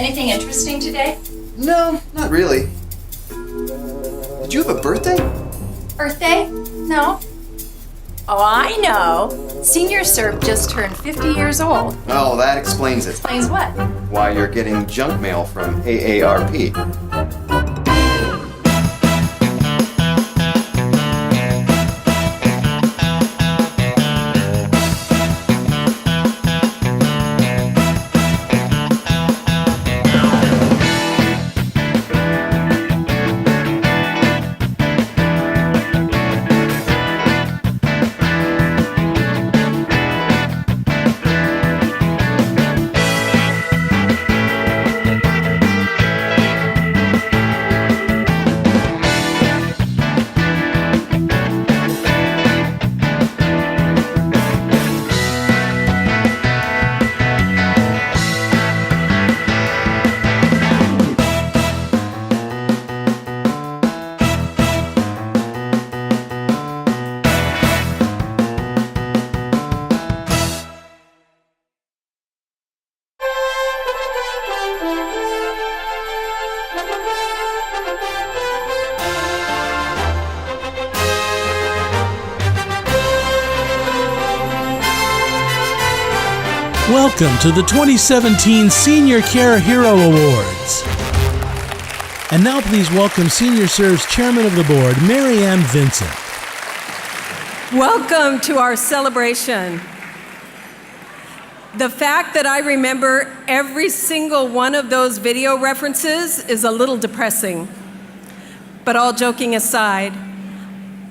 Anything interesting today? No, not really. Did you have a birthday? Birthday? No. Oh, I know. Senior Serve just turned 50 years old. Oh, that explains it. Explains what? Why you're getting junk mail from AARP. Welcome to the 2017 Senior Care Hero Awards. And now please welcome Senior Serve's Chairman of the Board, Mary Ann Vincent. Welcome to our celebration. The fact that I remember every single one of those video references is a little depressing. But all joking aside,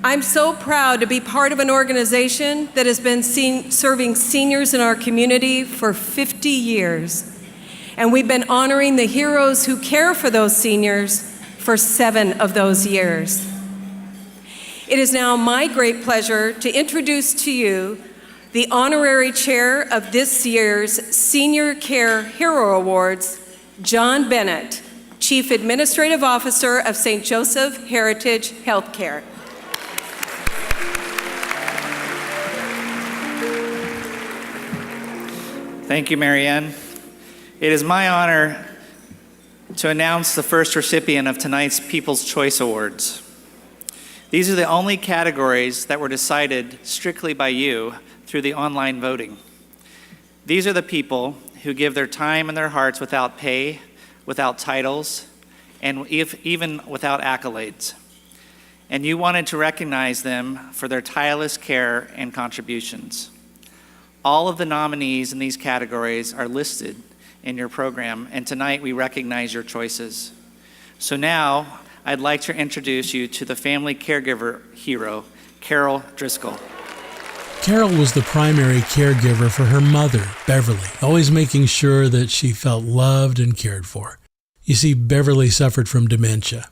I'm so proud to be part of an organization that has been serving seniors in our community for 50 years. And we've been honoring the heroes who care for those seniors for 7 of those years. It is now my great pleasure to introduce to you the honorary chair of this year's Senior Care Hero Awards, John Bennett, Chief Administrative Officer of St. Joseph Heritage Healthcare. Thank you, Mary Ann. It is my honor to announce the first recipient of tonight's People's Choice Awards. These are the only categories that were decided strictly by you through the online voting. These are the people who give their time and their hearts without pay, without titles, and even without accolades. And you wanted to recognize them for their tireless care and contributions. All of the nominees in these categories are listed in your program, and tonight we recognize your choices. So now, I'd like to introduce you to the family caregiver hero, Carol Driscoll. Carol was the primary caregiver for her mother, Beverly, always making sure that she felt loved and cared for. You see, Beverly suffered from dementia.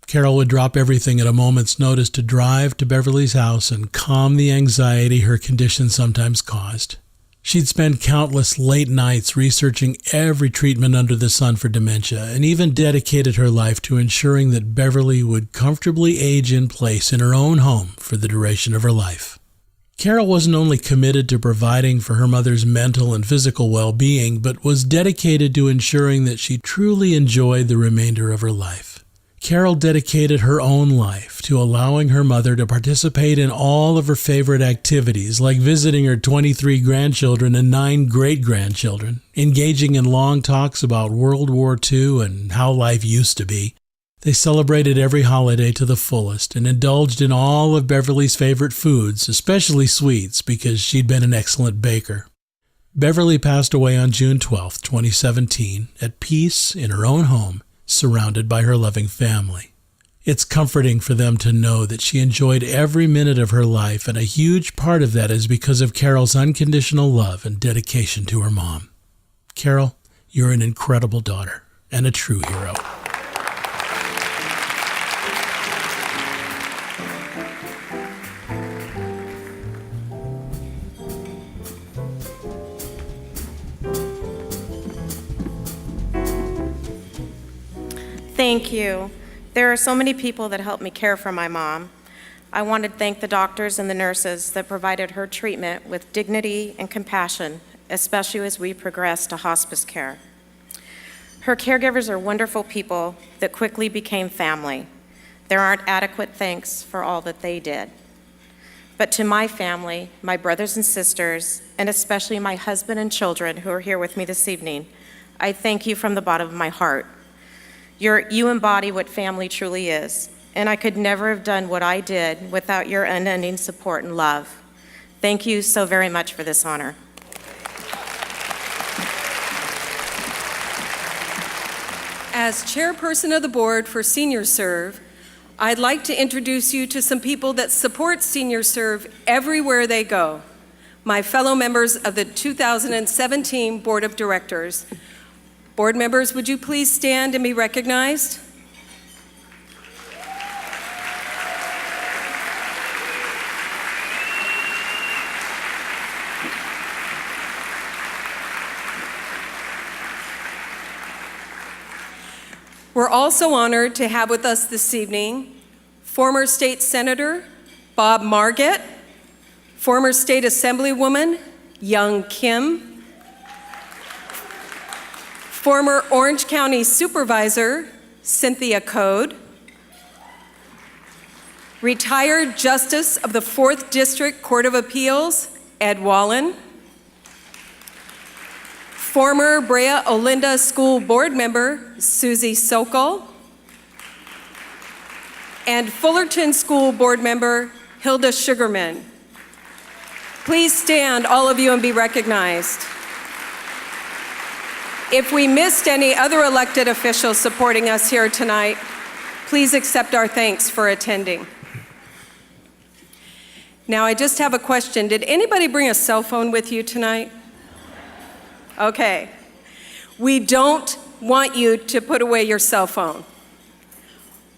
Carol would drop everything at a moment's notice to drive to Beverly's house and calm the anxiety her condition sometimes caused. She'd spend countless late nights researching every treatment under the sun for dementia, and even dedicated her life to ensuring that Beverly would comfortably age in place in her own home for the duration of her life. Carol wasn't only committed to providing for her mother's mental and physical well-being, but was dedicated to ensuring that she truly enjoyed the remainder of her life. Carol dedicated her own life to allowing her mother to participate in all of her favorite activities, like visiting her 23 grandchildren and 9 great-grandchildren, engaging in long talks about World War II and how life used to be. They celebrated every holiday to the fullest and indulged in all of Beverly's favorite foods, especially sweets, because she'd been an excellent baker. Beverly passed away on June 12, 2017, at peace in her own home, surrounded by her loving family. It's comforting for them to know that she enjoyed every minute of her life, and a huge part of that is because of Carol's unconditional love and dedication to her mom. Carol, you're an incredible daughter and a true hero. Thank you. There are so many people that helped me care for my mom. I want to thank the doctors and the nurses that provided her treatment with dignity and compassion, especially as we progress to hospice care. Her caregivers are wonderful people that quickly became family. There aren't adequate thanks for all that they did. But to my family, my brothers and sisters, and especially my husband and children who are here with me this evening, I thank you from the bottom of my heart. You embody what family truly is, and I could never have done what I did without your unending support and love. Thank you so very much for this honor. As chairperson of the board for Senior Serve, I'd like to introduce you to some people that support Senior Serve everywhere they go. My fellow members of the 2017 Board of Directors. Board members, would you please stand and be recognized? We're also honored to have with us this evening former State Senator Bob Margett, former State Assemblywoman Young Kim, former Orange County Supervisor Cynthia Code, retired Justice of the 4th District Court of Appeals Ed Wallen, former Brea Olinda School Board member Susie Sokol, and Fullerton School Board member Hilda Sugarman. Please stand, all of you, and be recognized. If we missed any other elected officials supporting us here tonight, please accept our thanks for attending. Now, I just have a question. Did anybody bring a cell phone with you tonight? Okay. We don't want you to put away your cell phone.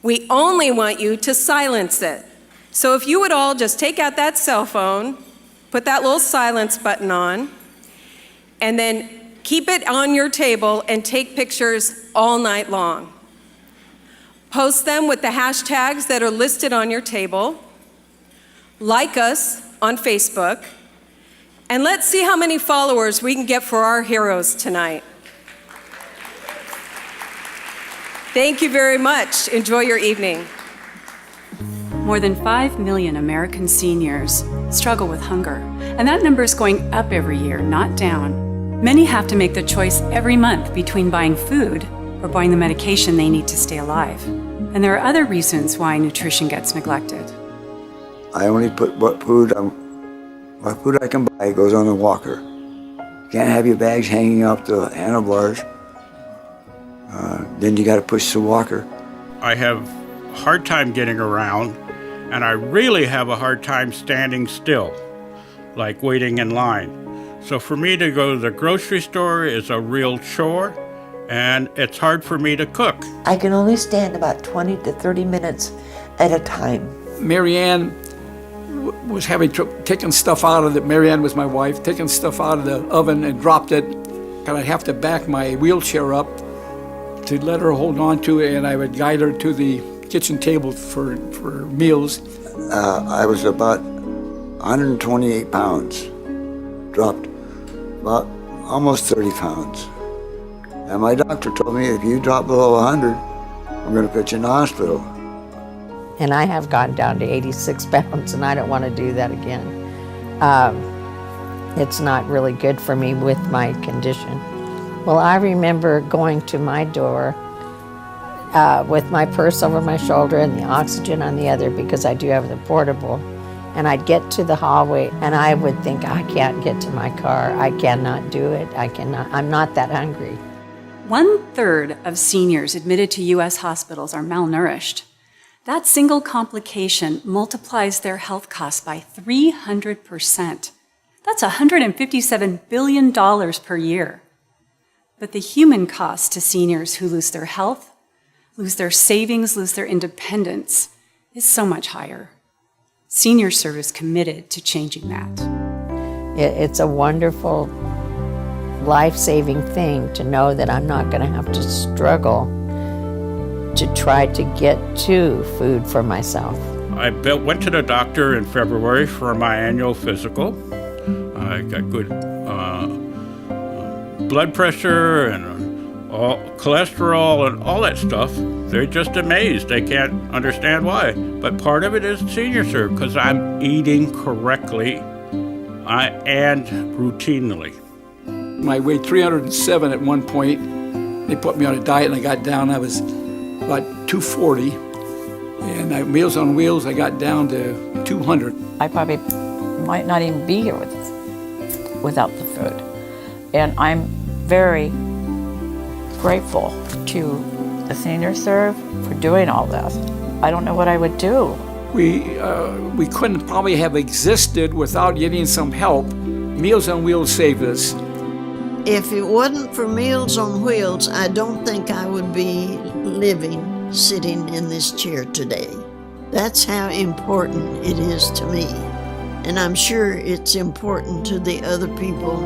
We only want you to silence it. So if you would all just take out that cell phone, put that little silence button on, and then keep it on your table and take pictures all night long. Post them with the hashtags that are listed on your table. Like us on Facebook. And let's see how many followers we can get for our heroes tonight. Thank you very much. Enjoy your evening. More than 5 million American seniors struggle with hunger, and that number is going up every year, not down. Many have to make the choice every month between buying food or buying the medication they need to stay alive. And there are other reasons why nutrition gets neglected. I only put what food I can buy goes on the walker. Can't have your bags hanging off the handlebars. Then you got to push the walker. I have a hard time getting around, and I really have a hard time standing still, like waiting in line. So for me to go to the grocery store is a real chore, and it's hard for me to cook. I can only stand about 20 to 30 minutes at a time. Marianne was having trouble taking stuff out of the, Marianne was my wife, taking stuff out of the oven and dropped it. And I'd have to back my wheelchair up to let her hold on to it, and I would guide her to the kitchen table for meals. I was about 128 pounds, dropped about almost 30 pounds. And my doctor told me, if you drop below 100, I'm going to put you in the hospital. And I have gone down to 86 pounds, and I don't want to do that again. It's not really good for me with my condition. Well, I remember going to my door with my purse over my shoulder and the oxygen on the other, because I do have the portable. And I'd get to the hallway, and I would think, I can't get to my car. I cannot do it. I'm not that hungry. 1/3 of seniors admitted to U.S. hospitals are malnourished. That single complication multiplies their health costs by 300%. That's $157 billion per year. But the human cost to seniors who lose their health, lose their savings, lose their independence is so much higher. Senior Serve is committed to changing that. It's a wonderful, life-saving thing to know that I'm not going to have to struggle to try to get to food for myself. I went to the doctor in February for my annual physical. I got good blood pressure and all cholesterol and all that stuff. They're just amazed. They can't understand why. But part of it is Senior Serve, because I'm eating correctly and routinely. I weighed 307 at one point. They put me on a diet and I got down. I was about 240. And Meals on Wheels, I got down to 200. I probably might not even be here without the food. And I'm very grateful to the Senior Serve for doing all this. I don't know what I would do. We couldn't probably have existed without getting some help. Meals on Wheels saved us. If it wasn't for Meals on Wheels, I don't think I would be living, sitting in this chair today. That's how important it is to me. And I'm sure it's important to the other people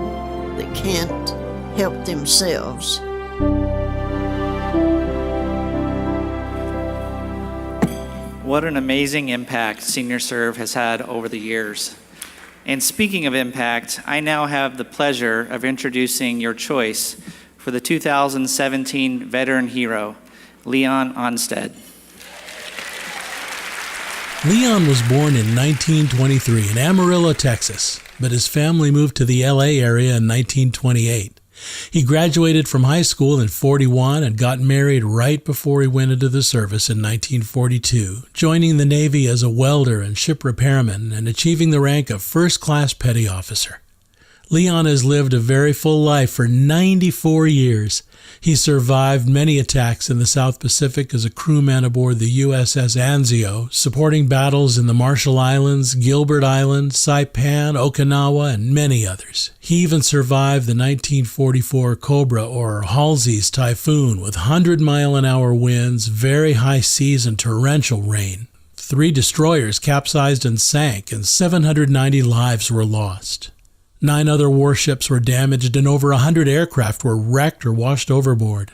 that can't help themselves. What an amazing impact Senior Serve has had over the years. And speaking of impact, I now have the pleasure of introducing your choice for the 2017 Veteran Hero, Leon Onstead. Leon was born in 1923 in Amarillo, Texas, but his family moved to the LA area in 1928. He graduated from high school in 1941 and got married right before he went into the service in 1942, joining the Navy as a welder and ship repairman and achieving the rank of first-class petty officer. Leon has lived a very full life for 94 years. He survived many attacks in the South Pacific as a crewman aboard the USS Anzio, supporting battles in the Marshall Islands, Gilbert Island, Saipan, Okinawa, and many others. He even survived the 1944 Cobra or Halsey's typhoon with 100-mile-an-hour winds, very high seas, and torrential rain. 3 destroyers capsized and sank, and 790 lives were lost. 9 other warships were damaged and over 100 aircraft were wrecked or washed overboard.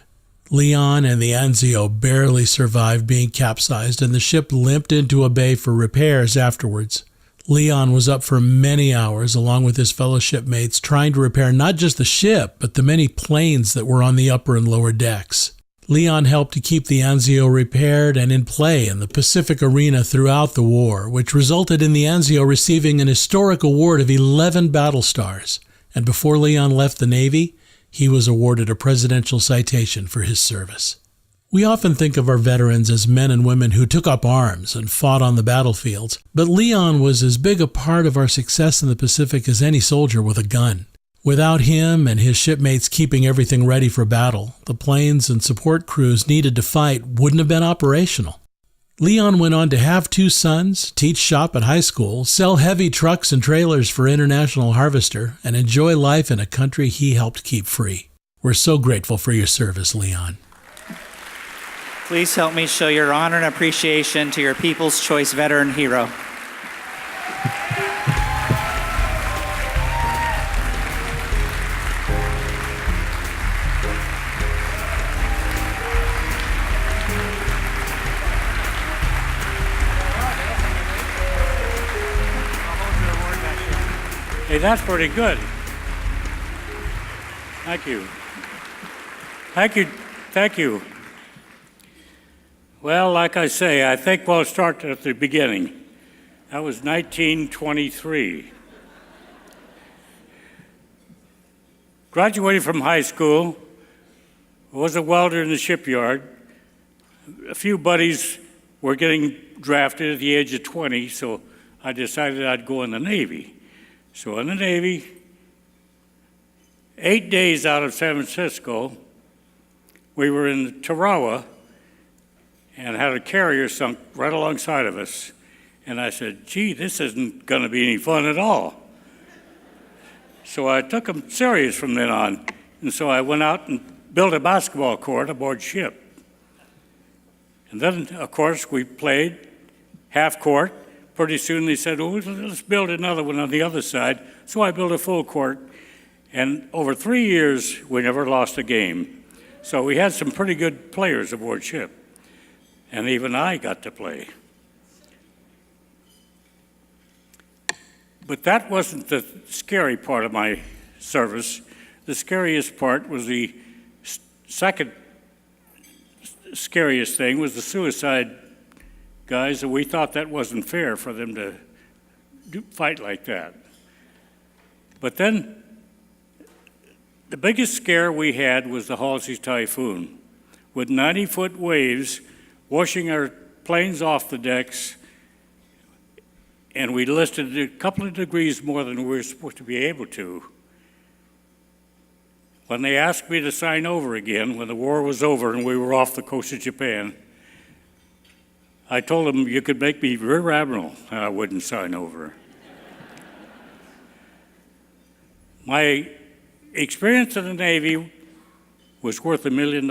Leon and the Anzio barely survived being capsized and the ship limped into a bay for repairs afterwards. Leon was up for many hours along with his fellow shipmates trying to repair not just the ship but the many planes that were on the upper and lower decks. Leon helped to keep the Anzio repaired and in play in the Pacific arena throughout the war, which resulted in the Anzio receiving an historic award of 11 battle stars. And before Leon left the Navy, he was awarded a presidential citation for his service. We often think of our veterans as men and women who took up arms and fought on the battlefields, but Leon was as big a part of our success in the Pacific as any soldier with a gun. Without him and his shipmates keeping everything ready for battle, the planes and support crews needed to fight wouldn't have been operational. Leon went on to have 2 sons, teach shop at high school, sell heavy trucks and trailers for International Harvester, and enjoy life in a country he helped keep free. We're so grateful for your service, Leon. Please help me show your honor and appreciation to your People's Choice Veteran Hero. Hey, that's pretty good. Thank you. Thank you. Thank you. Well, like I say, I think we'll start at the beginning. That was 1923. Graduated from high school, was a welder in the shipyard. A few buddies were getting drafted at the age of 20, so I decided I'd go in the Navy. So in the Navy, 8 days out of San Francisco, we were in Tarawa and had a carrier sunk right alongside of us. And I said, gee, this isn't going to be any fun at all. So I took them serious from then on. And so I went out and built a basketball court aboard ship. And then, of course, we played half court. Pretty soon they said, oh, let's build another one on the other side. So I built a full court. And over 3 years, we never lost a game. So we had some pretty good players aboard ship. And even I got to play. But that wasn't the scary part of my service. The scariest part was the Second scariest thing was the suicide guys, and we thought that wasn't fair for them to fight like that. But then the biggest scare we had was the Halsey typhoon, with 90-foot waves washing our planes off the decks, and we listed a couple of degrees more than we were supposed to be able to. When they asked me to sign over again, when the war was over and we were off the coast of Japan, I told them you could make me rear admiral and I wouldn't sign over. My experience in the Navy was worth $1 million,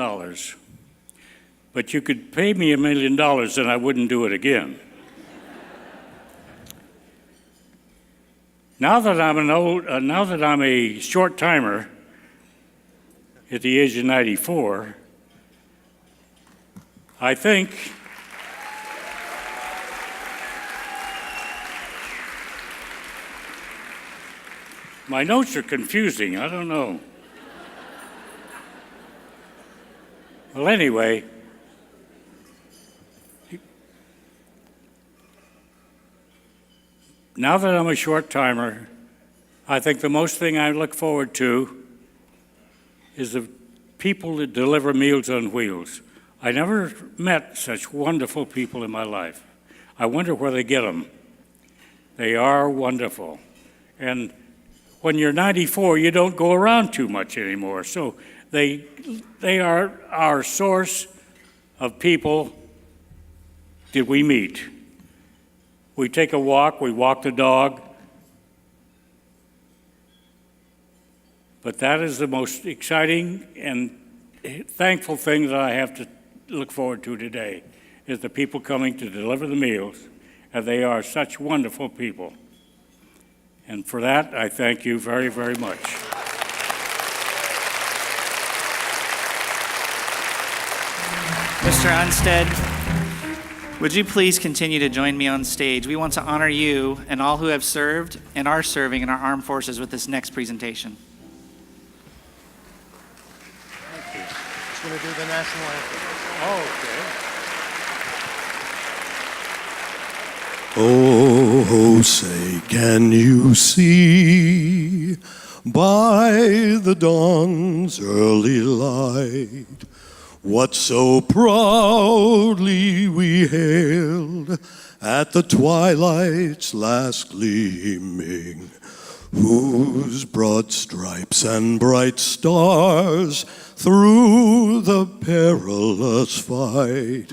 but you could pay me $1 million and I wouldn't do it again. Now that I'm a short timer at the age of 94, I think my notes are confusing. I don't know. Well, anyway, now that I'm a short timer, I think the most thing I look forward to is the people that deliver Meals on Wheels. I never met such wonderful people in my life. I wonder where they get them. They are wonderful. And when you're 94, you don't go around too much anymore. So they are our source of people that we meet. We take a walk, we walk the dog. But that is the most exciting and thankful thing that I have to look forward to today, is the people coming to deliver the meals, and they are such wonderful people. And for that, I thank you very, very much. Mr. Unstead, would you please continue to join me on stage? We want to honor you and all who have served and are serving in our armed forces with this next presentation. Going to do the national anthem. Oh, say, can you see by the dawn's early light what so proudly we hailed at the twilight's last gleaming, whose broad stripes and bright stars through the perilous fight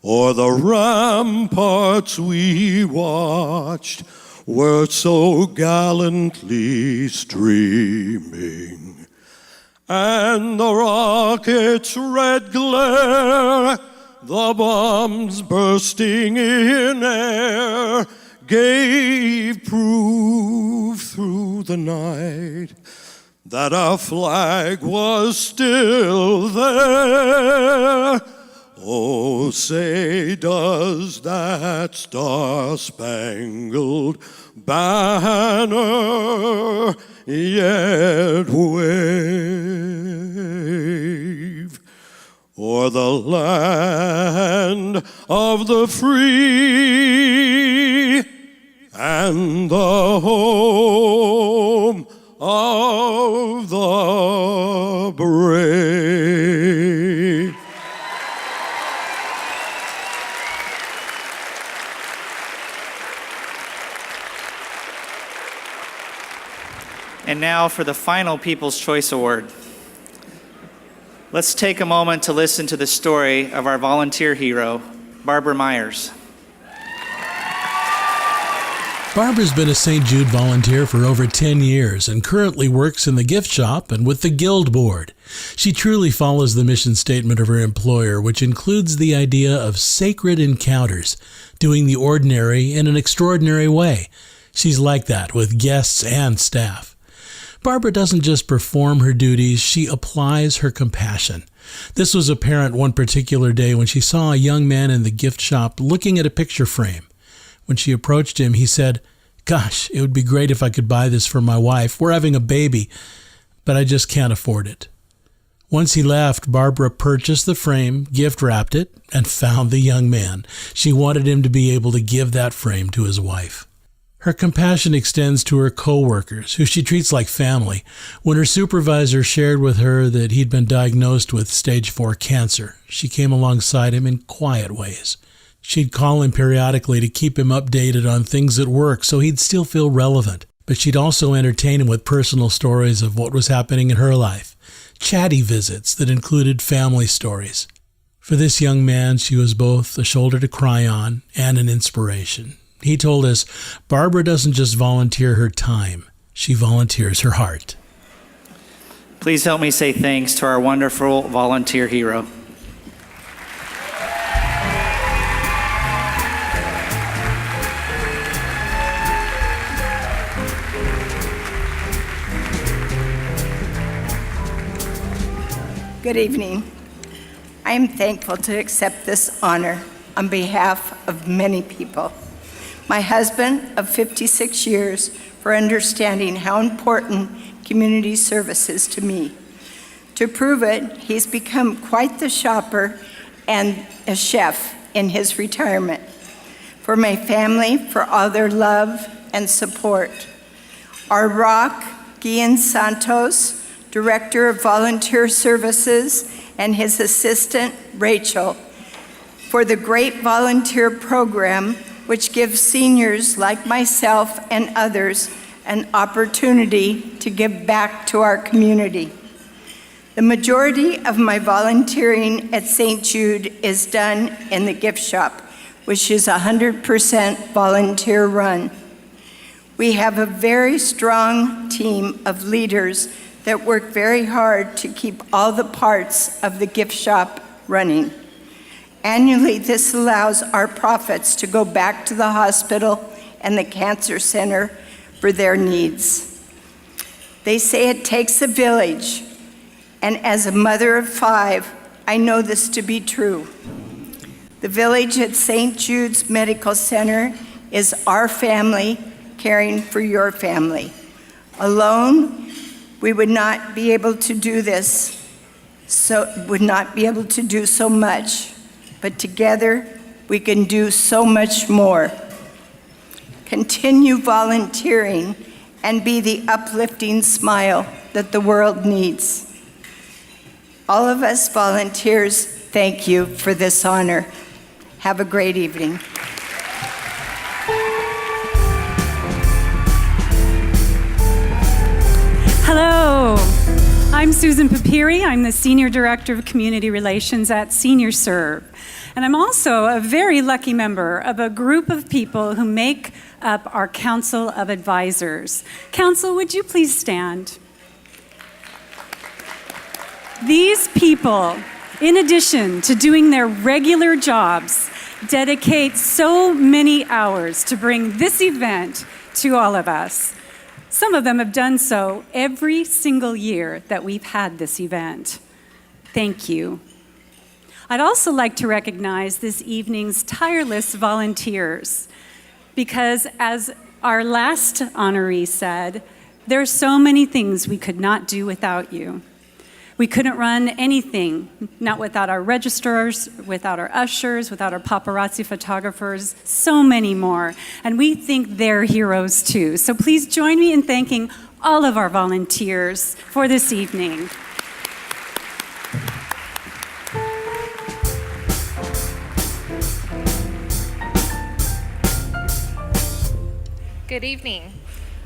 o'er the ramparts we watched were so gallantly streaming, and the rocket's red glare, the bombs bursting in air, gave proof through the night that our flag was still there. Oh, say, does that star-spangled banner yet wave o'er the land of the free and the home of the brave? And now for the final People's Choice Award. Let's take a moment to listen to the story of our volunteer hero, Barbara Myers. Barbara's been a St. Jude volunteer for over 10 years and currently works in the gift shop and with the Guild Board. She truly follows the mission statement of her employer, which includes the idea of sacred encounters, doing the ordinary in an extraordinary way. She's like that with guests and staff. Barbara doesn't just perform her duties, she applies her compassion. This was apparent one particular day when she saw a young man in the gift shop looking at a picture frame. When she approached him, he said, "Gosh, it would be great if I could buy this for my wife. We're having a baby, but I just can't afford it." Once he left, Barbara purchased the frame, gift-wrapped it, and found the young man. She wanted him to be able to give that frame to his wife. Her compassion extends to her co-workers, who she treats like family. When her supervisor shared with her that he'd been diagnosed with stage 4 cancer, she came alongside him in quiet ways. She'd call him periodically to keep him updated on things at work so he'd still feel relevant. But she'd also entertain him with personal stories of what was happening in her life. Chatty visits that included family stories. For this young man, she was both a shoulder to cry on and an inspiration. He told us, Barbara doesn't just volunteer her time, she volunteers her heart. Please help me say thanks to our wonderful volunteer hero. Good evening. I am thankful to accept this honor on behalf of many people. My husband of 56 years for understanding how important community service is to me. To prove it, he's become quite the shopper and a chef in his retirement. For my family, for all their love and support. Our rock, Guillen Santos, Director of Volunteer Services, and his assistant, Rachel, for the great volunteer program which gives seniors like myself and others an opportunity to give back to our community. The majority of my volunteering at St. Jude is done in the gift shop, which is 100% volunteer run. We have a very strong team of leaders that work very hard to keep all the parts of the gift shop running. Annually, this allows our profits to go back to the hospital and the cancer center for their needs. They say it takes a village, and as a mother of 5, I know this to be true. The village at St. Jude's Medical Center is our family caring for your family. Alone, we would not be able to do this, would not be able to do so much, but together we can do so much more. Continue volunteering and be the uplifting smile that the world needs. All of us volunteers, thank you for this honor. Have a great evening. Hello, I'm Susan Papiri. I'm the Senior Director of Community Relations at SeniorServe. And I'm also a very lucky member of a group of people who make up our Council of Advisors. Council, would you please stand? These people, in addition to doing their regular jobs, dedicate so many hours to bring this event to all of us. Some of them have done so every single year that we've had this event. Thank you. I'd also like to recognize this evening's tireless volunteers, because as our last honoree said, there are so many things we could not do without you. We couldn't run anything, not without our registrars, without our ushers, without our paparazzi photographers, so many more. And we think they're heroes too. So please join me in thanking all of our volunteers for this evening. Good evening.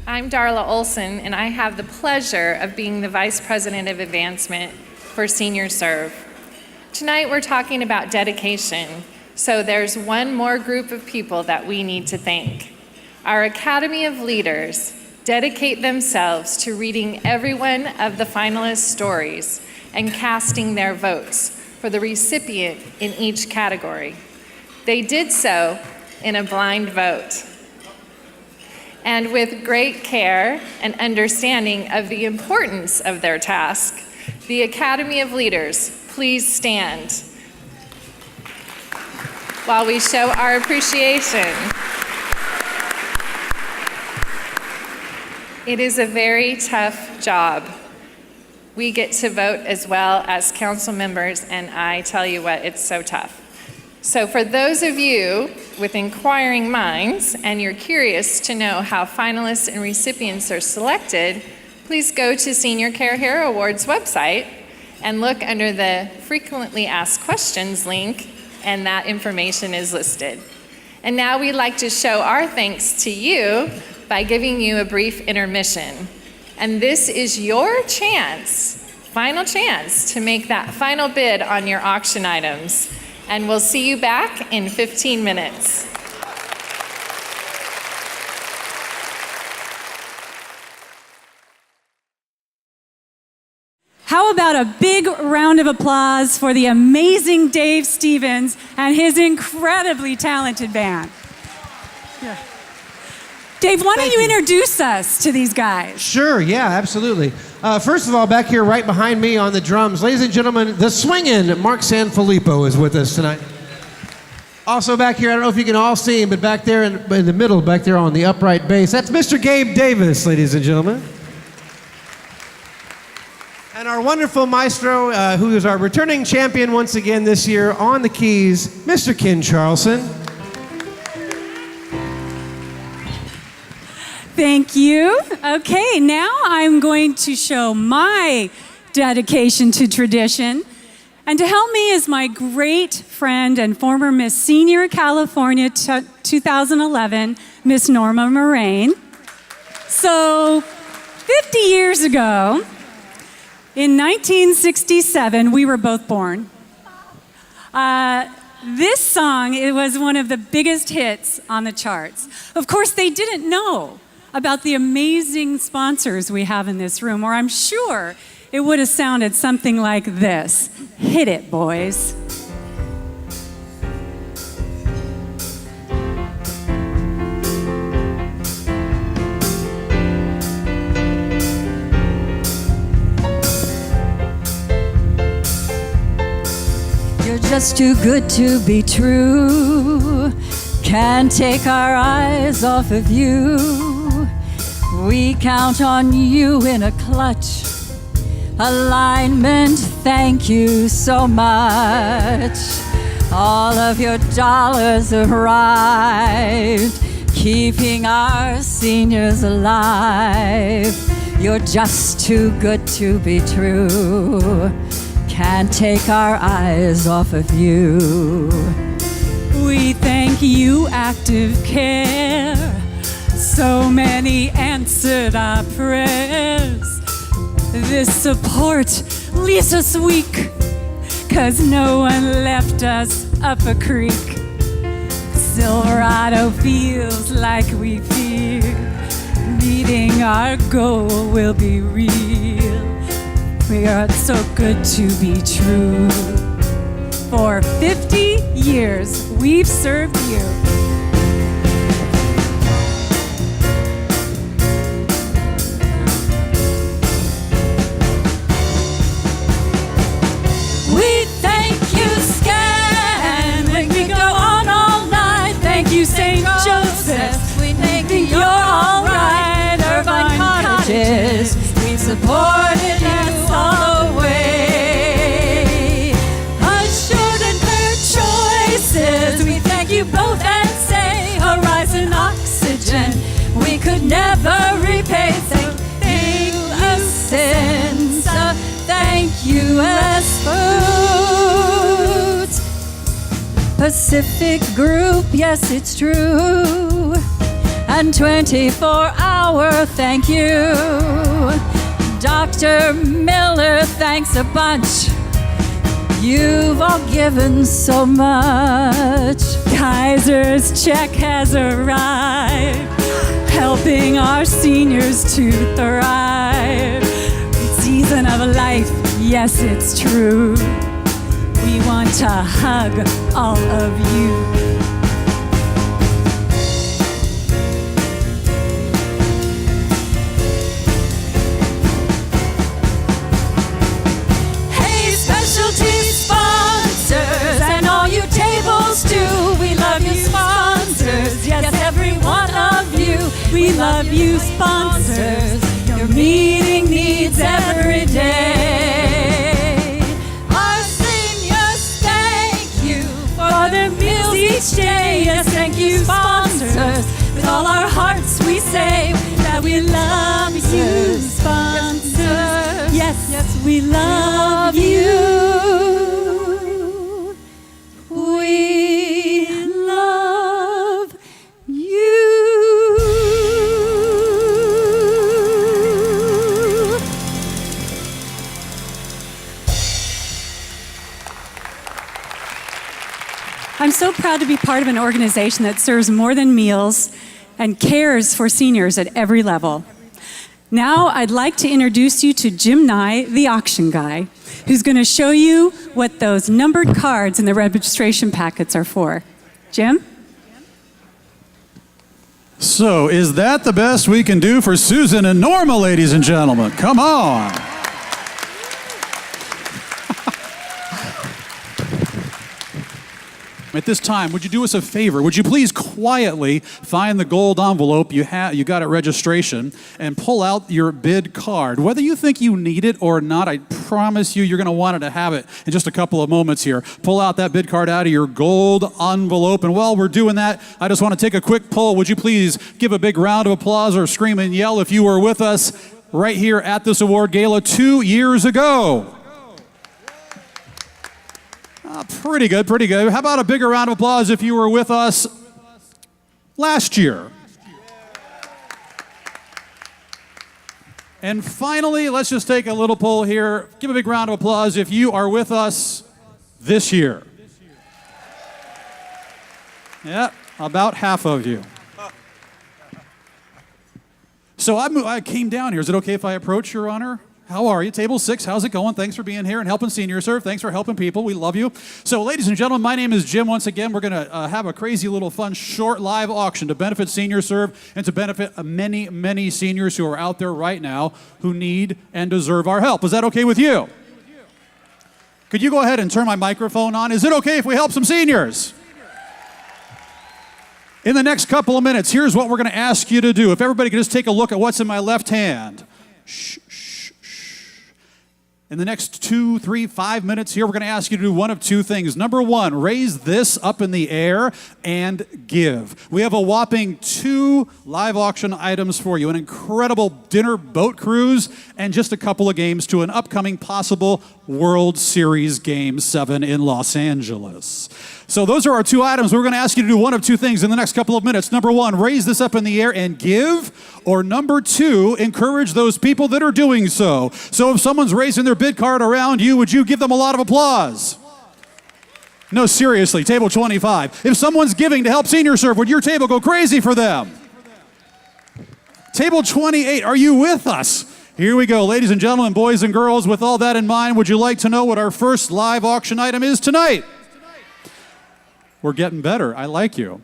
I'm Darla Olson, and I have the pleasure of being the Vice President of Advancement for SeniorServe. Tonight we're talking about dedication, so there's one more group of people that we need to thank. Our Academy of Leaders dedicate themselves to reading every one of the finalists' stories and casting their votes for the recipient in each category. They did so in a blind vote. And with great care and understanding of the importance of their task, the Academy of Leaders, please stand while we show our appreciation. It is a very tough job. We get to vote as well as council members, and I tell you what, it's so tough. So for those of you with inquiring minds and you're curious to know how finalists and recipients are selected, please go to Senior Care Hero Awards website and look under the Frequently Asked Questions link, and that information is listed. And now we'd like to show our thanks to you by giving you a brief intermission. And this is your chance, final chance, to make that final bid on your auction items. And we'll see you back in 15 minutes. How about a big round of applause for the amazing Dave Stevens and his incredibly talented band? Yeah. Dave, why don't you introduce us to these guys? Sure, yeah, absolutely. First of all, back here right behind me on the drums, ladies and gentlemen, the swingin' Mark Sanfilippo is with us tonight. Also back here, I don't know if you can all see him, but back there in the middle, back there on the upright bass, that's Mr. Gabe Davis, ladies and gentlemen. And our wonderful maestro, who is our returning champion once again this year on the keys, Mr. Ken Charlson. Thank you. Okay, now I'm going to show my dedication to tradition. And to help me is my great friend and former Miss Senior California 2011, Miss Norma Moraine. So 50 years ago, in 1967, we were both born. This song, it was one of the biggest hits on the charts. Of course, they didn't know about the amazing sponsors we have in this room, or I'm sure it would have sounded something like this. Hit it, boys. You're just too good to be true. Can't take our eyes off of you. We count on you in a clutch. Alignment, thank you so much. All of your dollars arrived, keeping our seniors alive. You're just too good to be true. Can't take our eyes off of you. We thank you, Active Care. So many answered our prayers. This support leaves us weak, 'cause no one left us up a creek. Silverado feels like we fear meeting our goal will be real. We are so good to be true. For 50 years, we've served you. We thank you, Scan. Make me go on all night. Thank you, St. Joseph. We thank you, you're all right. Irvine Cottages. We've supported you all the way. Assured and fair choices. We thank you both and say Horizon Oxygen. We could never repay. Thank you, since. Thank you, as Foods. Pacific Group, yes, it's true. And 24-hour, thank you. Dr. Miller, thanks a bunch. You've all given so much. Kaiser's check has arrived, helping our seniors to thrive. Season of life, yes, it's true. We want to hug all of you. Hey, specialty sponsors and all you tables too. We love you, sponsors. Yes, every one of you. We love you, sponsors. Your meeting needs every day. We love you. We love you. I'm so proud to be part of an organization that serves more than meals and cares for seniors at every level. Now I'd like to introduce you to Jim Nye, the auction guy, who's going to show you what those numbered cards in the registration packets are for. Jim? So, is that the best we can do for Susan and Norma, ladies and gentlemen? Come on. At this time, would you do us a favor? Would you please quietly find the gold envelope you got at registration and pull out your bid card? Whether you think you need it or not, I promise you, you're going to want to have it in just a couple of moments here. Pull out that bid card out of your gold envelope. And while we're doing that, I just want to take a quick poll. Would you please give a big round of applause or scream and yell if you were with us right here at this award gala 2 years ago? Pretty good, pretty good. How about a bigger round of applause if you were with us last year? And finally, let's just take a little poll here. Give a big round of applause if you are with us this year. Yeah, about half of you. So I came down here. Is it okay if I approach, Your Honor? How are you? Table 6, how's it going? Thanks for being here and helping Senior Serve. Thanks for helping people. We love you. So, ladies and gentlemen, my name is Jim. Once again, we're going to have a crazy little fun short live auction to benefit Senior Serve and to benefit many, many seniors who are out there right now who need and deserve our help. Is that okay with you? Could you go ahead and turn my microphone on? Is it okay if we help some seniors? In the next couple of minutes, here's what we're going to ask you to do. If everybody could just take a look at what's in my left hand. Shh. In the next 2, 3, 5 minutes here, we're going to ask you to do one of two things. Number one, raise this up in the air and give. We have a whopping 2 live auction items for you. An incredible dinner boat cruise and just a couple of games to an upcoming possible World Series Game 7 in Los Angeles. So those are our 2 items. We're going to ask you to do one of 2 things in the next couple of minutes. Number one, raise this up in the air and give. Or number 2, encourage those people that are doing so. So if someone's raising their bid card around you, would you give them a lot of applause? No, seriously, table 25. If someone's giving to help Senior Serve, would your table go crazy for them? Table 28, are you with us? Here we go, ladies and gentlemen, boys and girls. With all that in mind, would you like to know what our first live auction item is tonight? We're getting better. I like you.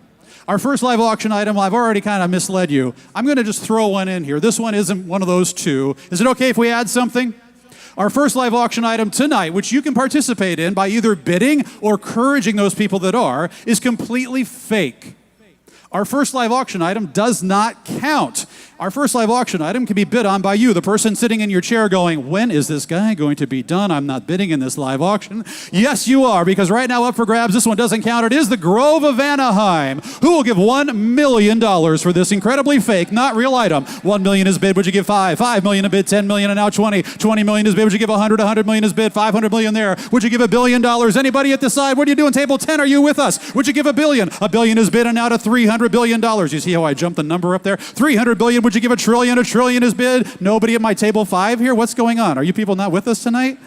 Our first live auction item, I've already kind of misled you. I'm going to just throw one in here. This one isn't one of those 2. Is it okay if we add something? Our first live auction item tonight, which you can participate in by either bidding or encouraging those people that are, is completely fake. Our first live auction item does not count. Our first live auction item can be bid on by you, the person sitting in your chair going, when is this guy going to be done? I'm not bidding in this live auction. Yes, you are, because right now up for grabs, this one doesn't count. It is the Grove of Anaheim, who will give $1 million for this incredibly fake, not real item. $1 million is bid, would you give 5? $5 million is bid, $10 million, and now 20. $20 million is bid, would you give 100? $100 million is bid, $500 million there. Would you give $1 billion? Anybody at the side, what are you doing? Table 10, are you with us? Would you give $1 billion? $1 billion is bid, and now to $300 billion. You see how I jumped the number up there? $300 billion, would you give $1 trillion? $1 trillion is bid. Nobody at my table 5 here? What's going on? Are you people not with us tonight?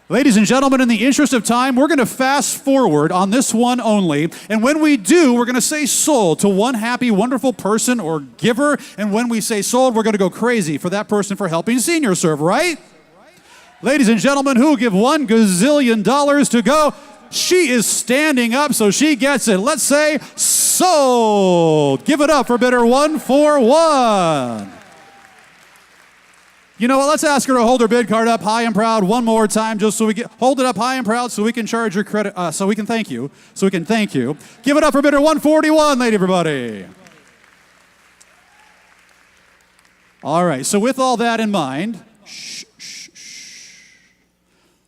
Ladies and gentlemen, in the interest of time, we're going to fast forward on this one only. And when we do, we're going to say sold to one happy, wonderful person or giver. And when we say sold, we're going to go crazy for that person for helping Senior Serve, right? Ladies and gentlemen, who will give $1 gazillion to go? She is standing up, so she gets it. Let's say sold. Give it up for bidder 141. You know what? Let's ask her to hold her bid card up high and proud one more time, just so we can hold it up high and proud, so we can charge her credit. So we can thank you. Give it up for bidder 141, lady, everybody. All right. So with all that in mind,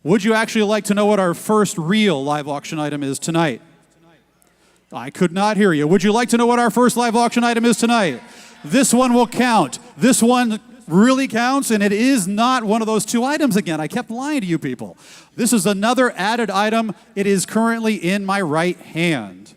would you actually like to know what our first real live auction item is tonight? I could not hear you. Would you like to know what our first live auction item is tonight? This one will count. This one really counts, and it is not one of those two items again. I kept lying to you people. This is another added item. It is currently in my right hand.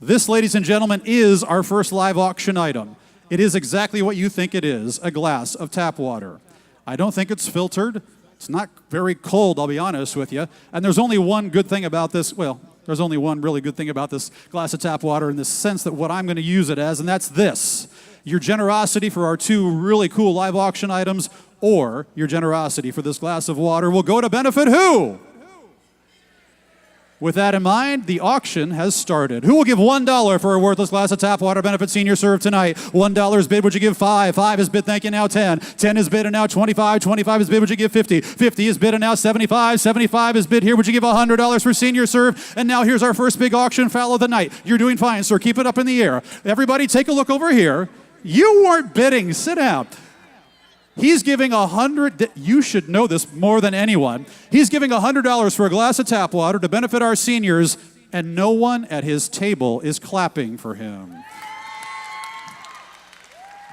This, ladies and gentlemen, is our first live auction item. It is exactly what you think it is, a glass of tap water. I don't think it's filtered. It's not very cold, I'll be honest with you. And there's only one good thing about this, well, there's only one really good thing about this glass of tap water in the sense that what I'm going to use it as, and that's this. Your generosity for our two really cool live auction items, or your generosity for this glass of water will go to benefit who? With that in mind, the auction has started. Who will give $1 for a worthless glass of tap water benefit senior serve tonight? $1 is bid, would you give 5? 5 is bid, thank you, now 10. 10 is bid and now 25. 25 is bid, would you give 50? 50 is bid and now 75. 75 is bid here, would you give $100 for senior serve? And now here's our first big auction foul of the night. You're doing fine, sir. Keep it up in the air. Everybody take a look over here. You weren't bidding. Sit down. He's giving $100. You should know this more than anyone. He's giving $100 for a glass of tap water to benefit our seniors, and no one at his table is clapping for him.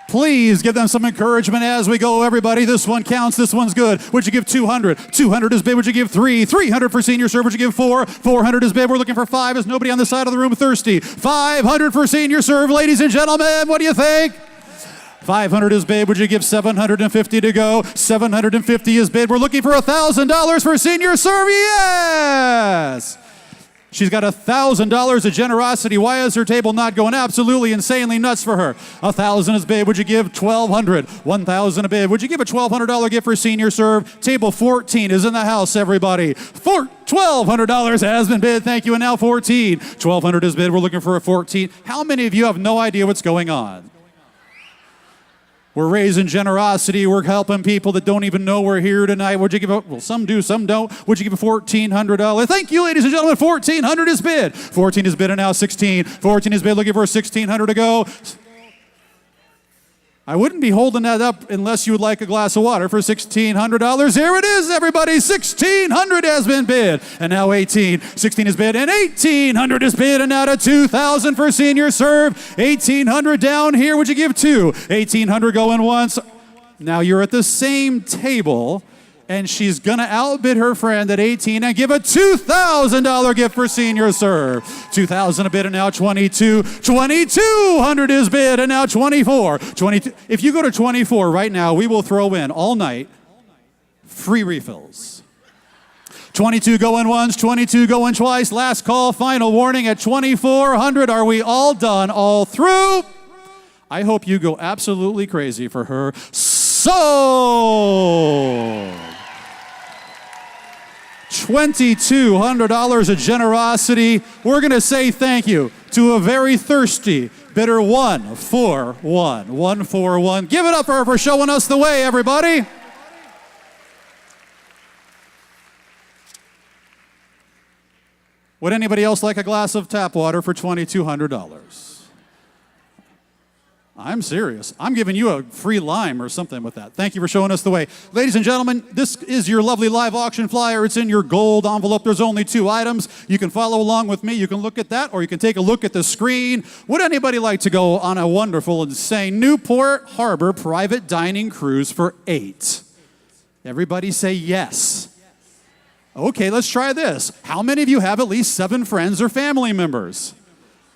Please give them some encouragement as we go, everybody. This one counts. This one's good. Would you give 200? 200 is bid. Would you give 3? 300 for senior serve. Would you give 4? 400 is bid. We're looking for 5. Is nobody on the side of the room thirsty? 500 for senior serve, ladies and gentlemen. What do you think? 500 is bid. Would you give 750 to go? 750 is bid. We're looking for $1,000 for senior serve. Yes! She's got $1,000 of generosity. Why is her table not going absolutely insanely nuts for her? 1,000 is bid. Would you give 1,200? 1,000 a bid. Would you give a $1,200 gift for senior serve? Table 14 is in the house, everybody. $1,200 has been bid. Thank you. And now 14. 1,200 is bid. We're looking for a 14. How many of you have no idea what's going on? We're raising generosity. We're helping people that don't even know we're here tonight. Would you give a, well, some do, some don't. Would you give a $1,400? Thank you, ladies and gentlemen. 1,400 is bid. 14 is bid and now 16. 14 is bid, looking for a 1,600 to go. I wouldn't be holding that up unless you would like a glass of water for $1,600. Here it is, everybody. 1,600 has been bid. And now 18. 16 is bid and 1,800 is bid. And now to 2,000 for senior serve. 1,800 down here. Would you give 2? 1,800 going once. Now you're at the same table. And she's going to outbid her friend at 18 and give a $2,000 gift for senior serve. 2,000 a bid and now 22. 2,200 is bid and now 24. 22. If you go to 24 right now, we will throw in all night free refills. 22 going once, 22 going twice. Last call, final warning at 2,400. Are we all done, all through? I hope you go absolutely crazy for her. So $2,200 of generosity. We're going to say thank you to a very thirsty bidder 141. 141. Give it up for her for showing us the way, everybody. Would anybody else like a glass of tap water for $2,200? I'm serious. I'm giving you a free lime or something with that. Thank you for showing us the way. Ladies and gentlemen, this is your lovely live auction flyer. It's in your gold envelope. There's only 2 items. You can follow along with me. You can look at that, or you can take a look at the screen. Would anybody like to go on a wonderful, insane Newport Harbor private dining cruise for 8? Everybody say yes. Okay, let's try this. How many of you have at least 7 friends or family members?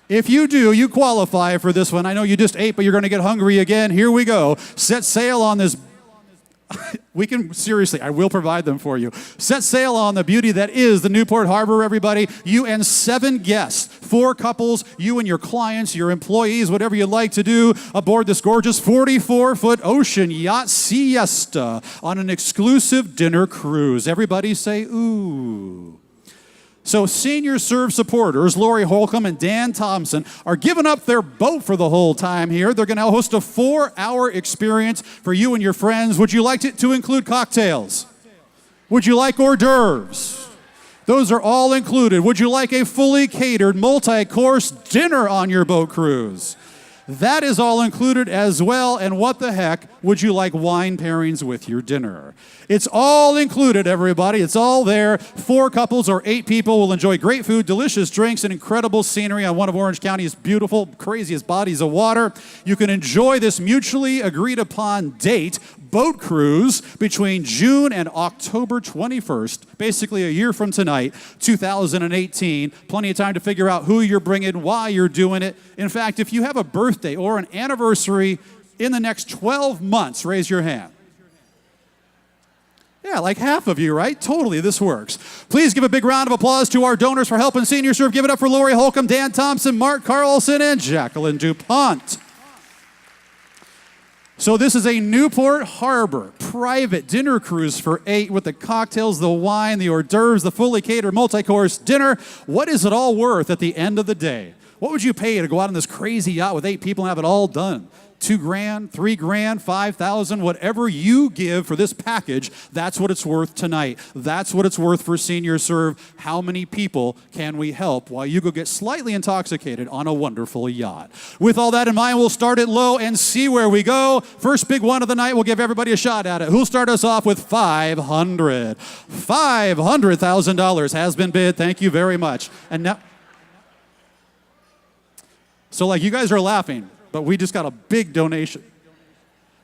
If you do, you qualify for this one. I know you just ate, but you're going to get hungry again. Here we go. Set sail on this. We can, seriously, I will provide them for you. Set sail on the beauty that is the Newport Harbor, everybody. You and 7 guests, 4 couples, you and your clients, your employees, whatever you'd like to do, aboard this gorgeous 44-foot ocean yacht siesta on an exclusive dinner cruise. Everybody say, ooh. So Senior Serve supporters, Lori Holcomb and Dan Thompson, are giving up their boat for the whole time here. They're going to host a 4-hour experience for you and your friends. Would you like it to include cocktails? Would you like hors d'oeuvres? Those are all included. Would you like a fully catered multi-course dinner on your boat cruise? That is all included as well, and what the heck would you like wine pairings with your dinner? It's all included, everybody. It's all there. 4 couples or 8 people will enjoy great food, delicious drinks, and incredible scenery on one of Orange County's beautiful, craziest bodies of water. You can enjoy this mutually agreed upon date, boat cruise, between June and October 21st, basically a year from tonight, 2018. Plenty of time to figure out who you're bringing, why you're doing it. In fact, if you have a birthday or an anniversary in the next 12 months, raise your hand. Yeah, like half of you, right? Totally, this works. Please give a big round of applause to our donors for helping Senior Serve. Give it up for Lori Holcomb, Dan Thompson, Mark Carlson, and Jacqueline DuPont. So this is a Newport Harbor private dinner cruise for 8 with the cocktails, the wine, the hors d'oeuvres, the fully catered multi-course dinner. What is it all worth at the end of the day? What would you pay to go out on this crazy yacht with 8 people and have it all done? $2,000, $3,000, $5,000, whatever you give for this package, that's what it's worth tonight. That's what it's worth for Senior Serve. How many people can we help while you go get slightly intoxicated on a wonderful yacht? With all that in mind, we'll start it low and see where we go. First big one of the night, we'll give everybody a shot at it. Who'll start us off with $500? $500,000 has been bid. Thank you very much. And now, so like you guys are laughing, but we just got a big donation.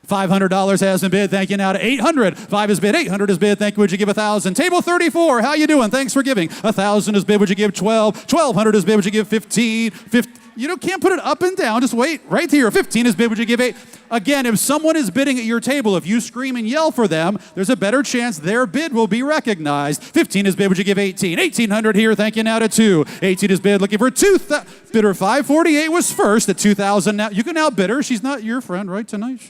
$500 has been bid. Thank you. Now to $800. 5 is bid. 800 is bid. Thank you. Would you give 1,000? Table 34. How you doing? Thanks for giving. 1,000 is bid. Would you give 12? 1,200 is bid. Would you give 15? 15. You can't put it up and down. Just wait right here. 15 is bid. Would you give 8? Again, if someone is bidding at your table, if you scream and yell for them, there's a better chance their bid will be recognized. 15 is bid. Would you give 18? 1,800 here. Thank you. Now to 2. 18 is bid. Looking for 2,000. Bidder 548 was first at 2,000. Now you can outbid her. She's not your friend, right? Tonight.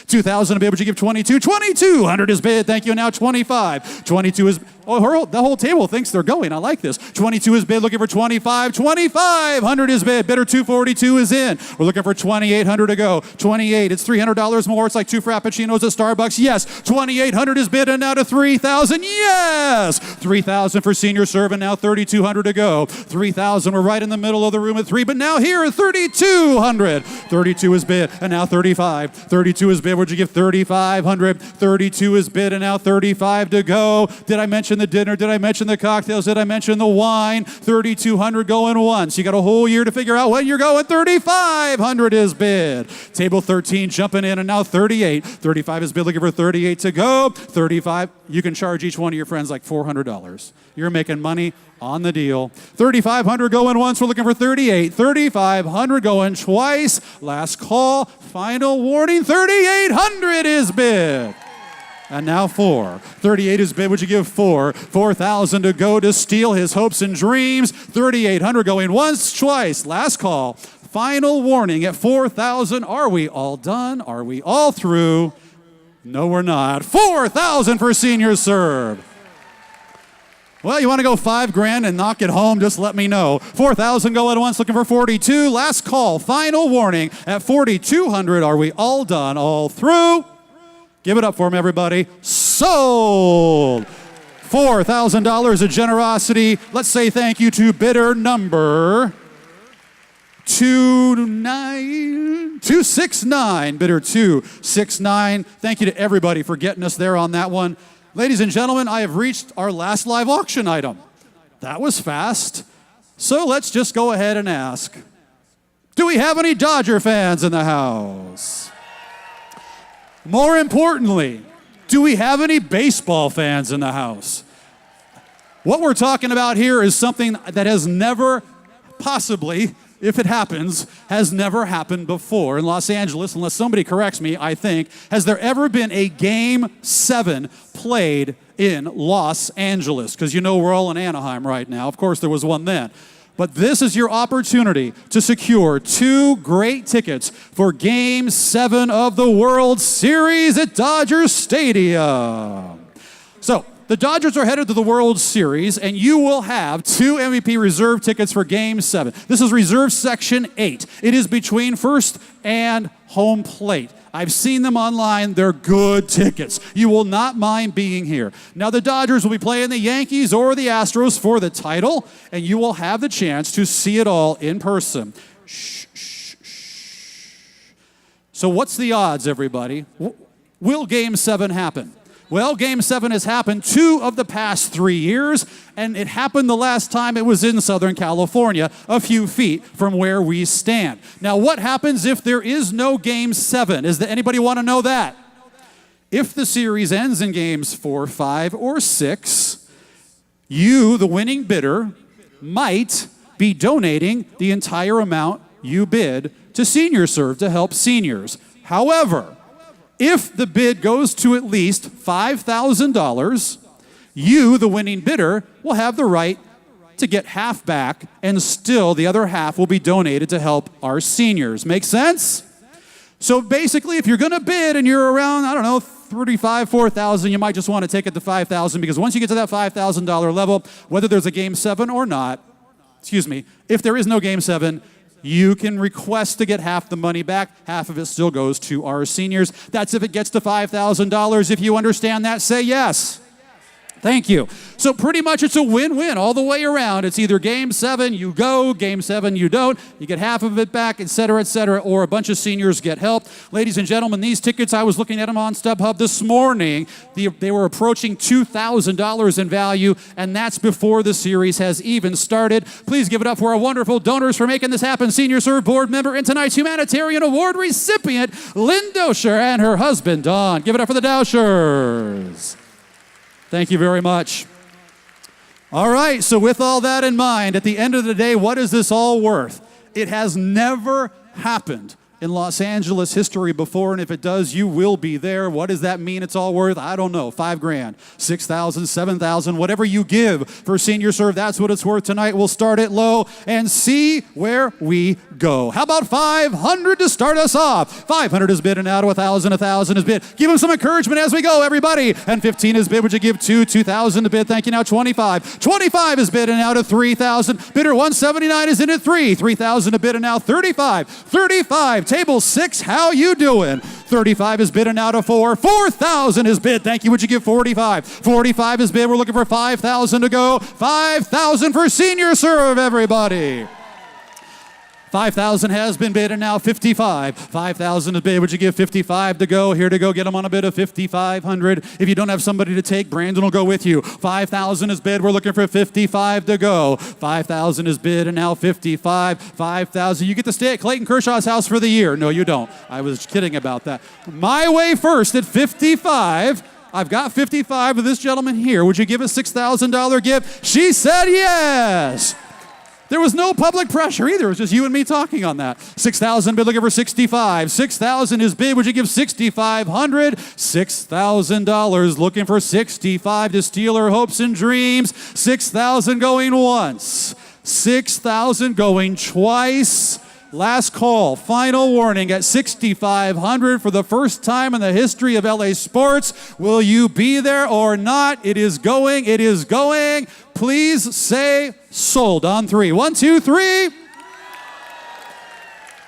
2,000 a bid. Would you give 22? 2,200 is bid. Thank you. Now 25. 22 is. Oh, the whole table thinks they're going. I like this. 22 is bid. Looking for 25. 2,500 is bid. Bidder 242 is in. We're looking for 2,800 to go. 28. It's $300 more. It's like 2 Frappuccinos at Starbucks. Yes. 2,800 is bid, and now to 3,000. Yes. 3,000 for Senior Serve, and now 3,200 to go. 3,000. We're right in the middle of the room at 3, but now here at 3,200. 32 is bid, and now 35. 32 is bid. Would you give 3,500? 32 is bid, and now 35 to go. Did I mention the dinner? Did I mention the cocktails? Did I mention the wine? 3,200 going once. You got a whole year to figure out when you're going. 3,500 is bid. Table 13 jumping in, and now 38. 35 is bid. Looking for 38 to go. 35. You can charge each one of your friends like $400. You're making money on the deal. 3,500 going once. We're looking for 38. 3,500 going twice. Last call. Final warning. 3,800 is bid. And now 4. 38 is bid. Would you give 4? 4,000 to go to steal his hopes and dreams. 3,800 going once, twice. Last call. Final warning at 4,000. Are we all done? Are we all through? No, we're not. 4,000 for Senior Serve. Well, you want to go $5,000 and knock it home? Just let me know. 4,000 go at once, looking for 42. Last call, final warning at 4,200. Are we all done? All through? Give it up for him, everybody. Sold. $4,000 of generosity. Let's say thank you to bidder number 269. Bidder 269. Thank you to everybody for getting us there on that one. Ladies and gentlemen, I have reached our last live auction item. That was fast. So let's just go ahead and ask, do we have any Dodger fans in the house? More importantly, do we have any baseball fans in the house? What we're talking about here is something that has never possibly, if it happens, has never happened before in Los Angeles, unless somebody corrects me, I think. Has there ever been a Game 7 played in Los Angeles? Because you know we're all in Anaheim right now. Of course, there was one then. But this is your opportunity to secure 2 great tickets for Game 7 of the World Series at Dodger Stadium. So, the Dodgers are headed to the World Series, and you will have 2 MVP reserve tickets for Game 7. This is reserve section 8. It is between first and home plate. I've seen them online. They're good tickets. You will not mind being here. Now, the Dodgers will be playing the Yankees or the Astros for the title, and you will have the chance to see it all in person. Shh, shh, shh. So what's the odds, everybody? Will Game 7 happen? Well, Game 7 has happened 2 of the past 3 years, and it happened the last time it was in Southern California, a few feet from where we stand. Now, what happens if there is no Game 7? Anybody want to know that? If the series ends in Games 4, 5, or 6, you, the winning bidder, might be donating the entire amount you bid to SeniorServe to help seniors. However, if the bid goes to at least $5,000, you, the winning bidder, will have the right to get half back, and still the other half will be donated to help our seniors. Make sense? So basically, if you're going to bid and you're around, I don't know, $35,000, $4,000, you might just want to take it to $5,000, because once you get to that $5,000 level, whether there's a Game 7 or not, if there is no Game 7, you can request to get half the money back. Half of it still goes to our seniors. That's if it gets to $5,000. If you understand that, say yes. Thank you. So pretty much it's a win-win all the way around. It's either Game 7, you go, Game 7, you don't. You get half of it back, et cetera, or a bunch of seniors get help. Ladies and gentlemen, these tickets, I was looking at them on StubHub this morning. They were approaching $2,000 in value, and that's before the series has even started. Please give it up for our wonderful donors for making this happen. SeniorServe board member and tonight's Humanitarian Award recipient, Lynn Dosher, and her husband, Don. Give it up for the Doshers. Thank you very much. All right, so with all that in mind, at the end of the day, what is this all worth? It has never happened in Los Angeles history before, and if it does, you will be there. What does that mean it's all worth? I don't know, $5,000, $6,000, $7,000, whatever you give for SeniorServe, that's what it's worth tonight. We'll start it low and see where we go. How about 500 to start us off? 500 is bid and out, 1,000 is bid. Give them some encouragement as we go, everybody. And 15 is bid. Would you give 2,000 to bid? Thank you. Now 25. 25 is bid and out of 3,000. Bidder 179 is in at 3. 3,000 to bid and now 35. 35. Table 6, how you doing? 35 is bid and out of 4. 4,000 is bid. Thank you. Would you give 45? 45 is bid. We're looking for 5,000 to go. 5,000 for SeniorServe, everybody. 5,000 has been bid and now 55. 5,000 is bid. Would you give 55 to go? Here to go. Get them on a bid of 5,500. If you don't have somebody to take, Brandon will go with you. 5,000 is bid. We're looking for 55 to go. 5,000 is bid and now 55. 5,000. You get to stay at Clayton Kershaw's house for the year. No, you don't. I was kidding about that. My way first at 55. I've got 55 with this gentleman here. Would you give a $6,000 gift? She said yes. There was no public pressure either. It was just you and me talking on that. 6,000 bid, looking for 65. 6,000 is bid. Would you give 6,500? $6,000 looking for 65 to steal her hopes and dreams. 6,000 going once. 6,000 going twice. Last call, final warning at 6,500 for the first time in the history of LA sports. Will you be there or not? It is going. It is going. Please say sold on 3. 1, 2, 3.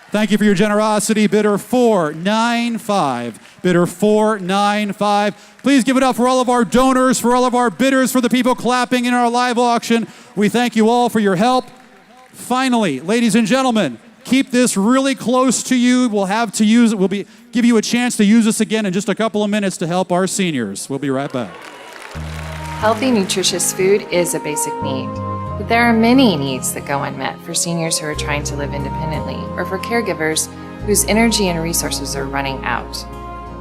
Thank you for your generosity. Bidder 495. Bidder 495. Please give it up for all of our donors, for all of our bidders, for the people clapping in our live auction. We thank you all for your help. Finally, ladies and gentlemen, keep this really close to you. We'll have to use it. Give you a chance to use this again in just a couple of minutes to help our seniors. We'll be right back. Healthy, nutritious food is a basic need. But there are many needs that go unmet for seniors who are trying to live independently or for caregivers whose energy and resources are running out.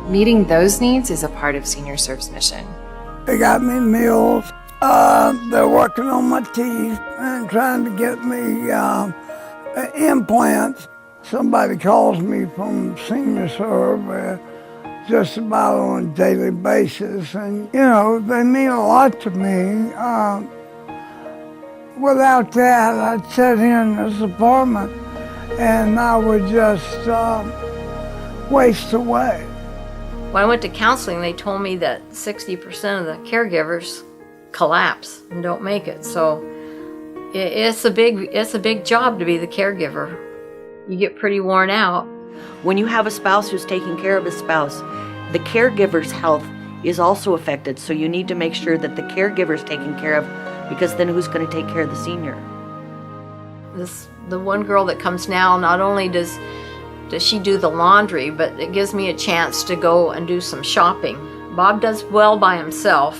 Meeting those needs is a part of SeniorServe's mission. They got me meals. They're working on my teeth and trying to get me implants. Somebody calls me from SeniorServe just about on a daily basis, and they mean a lot to me. Without that, I'd sit here in this apartment and I would just waste away. When I went to counseling, they told me that 60% of the caregivers collapse and don't make it. So it's a big job to be the caregiver. You get pretty worn out. When you have a spouse who's taking care of a spouse, the caregiver's health is also affected. So you need to make sure that the caregiver's taken care of, because then who's going to take care of the senior? The one girl that comes now, not only does does she do the laundry, but it gives me a chance to go and do some shopping. Bob does well by himself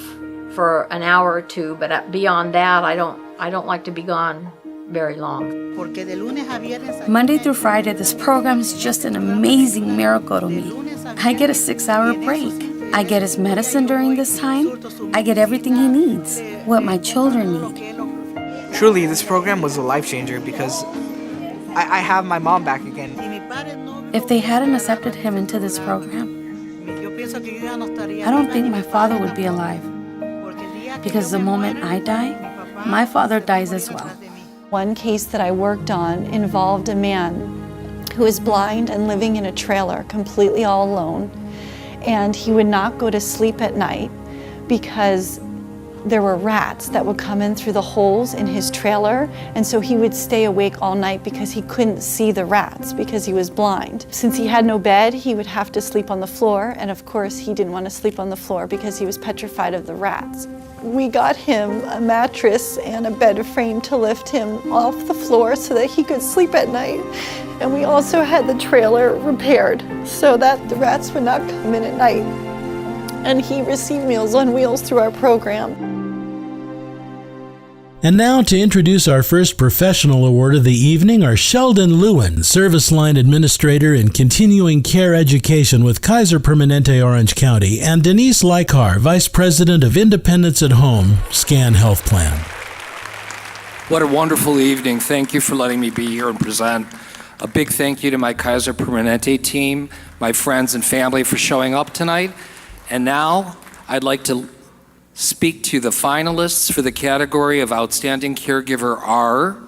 for an hour or two, but beyond that, I don't like to be gone very long. Monday through Friday, this program is just an amazing miracle to me. I get a 6-hour break. I get his medicine during this time. I get everything he needs, what my children need. Truly, this program was a life changer because I have my mom back again. If they hadn't accepted him into this program, I don't think my father would be alive. Because the moment I die, my father dies as well. One case that I worked on involved a man who was blind and living in a trailer completely all alone. And he would not go to sleep at night because there were rats that would come in through the holes in his trailer, and so he would stay awake all night because he couldn't see the rats because he was blind. Since he had no bed, he would have to sleep on the floor, and of course he didn't want to sleep on the floor because he was petrified of the rats. We got him a mattress and a bed frame to lift him off the floor so that he could sleep at night. And we also had the trailer repaired so that the rats would not come in at night. And he received Meals on Wheels through our program. And now to introduce our first professional award of the evening are Sheldon Lewin, Service Line Administrator in Continuing Care Education with Kaiser Permanente Orange County, and Denise Likar, Vice President of Independence at Home, SCHA Health Plan. What a wonderful evening. Thank you for letting me be here and present. A big thank you to my Kaiser Permanente team, my friends and family for showing up tonight. And now I'd like to speak to the finalists for the category of Outstanding Caregiver are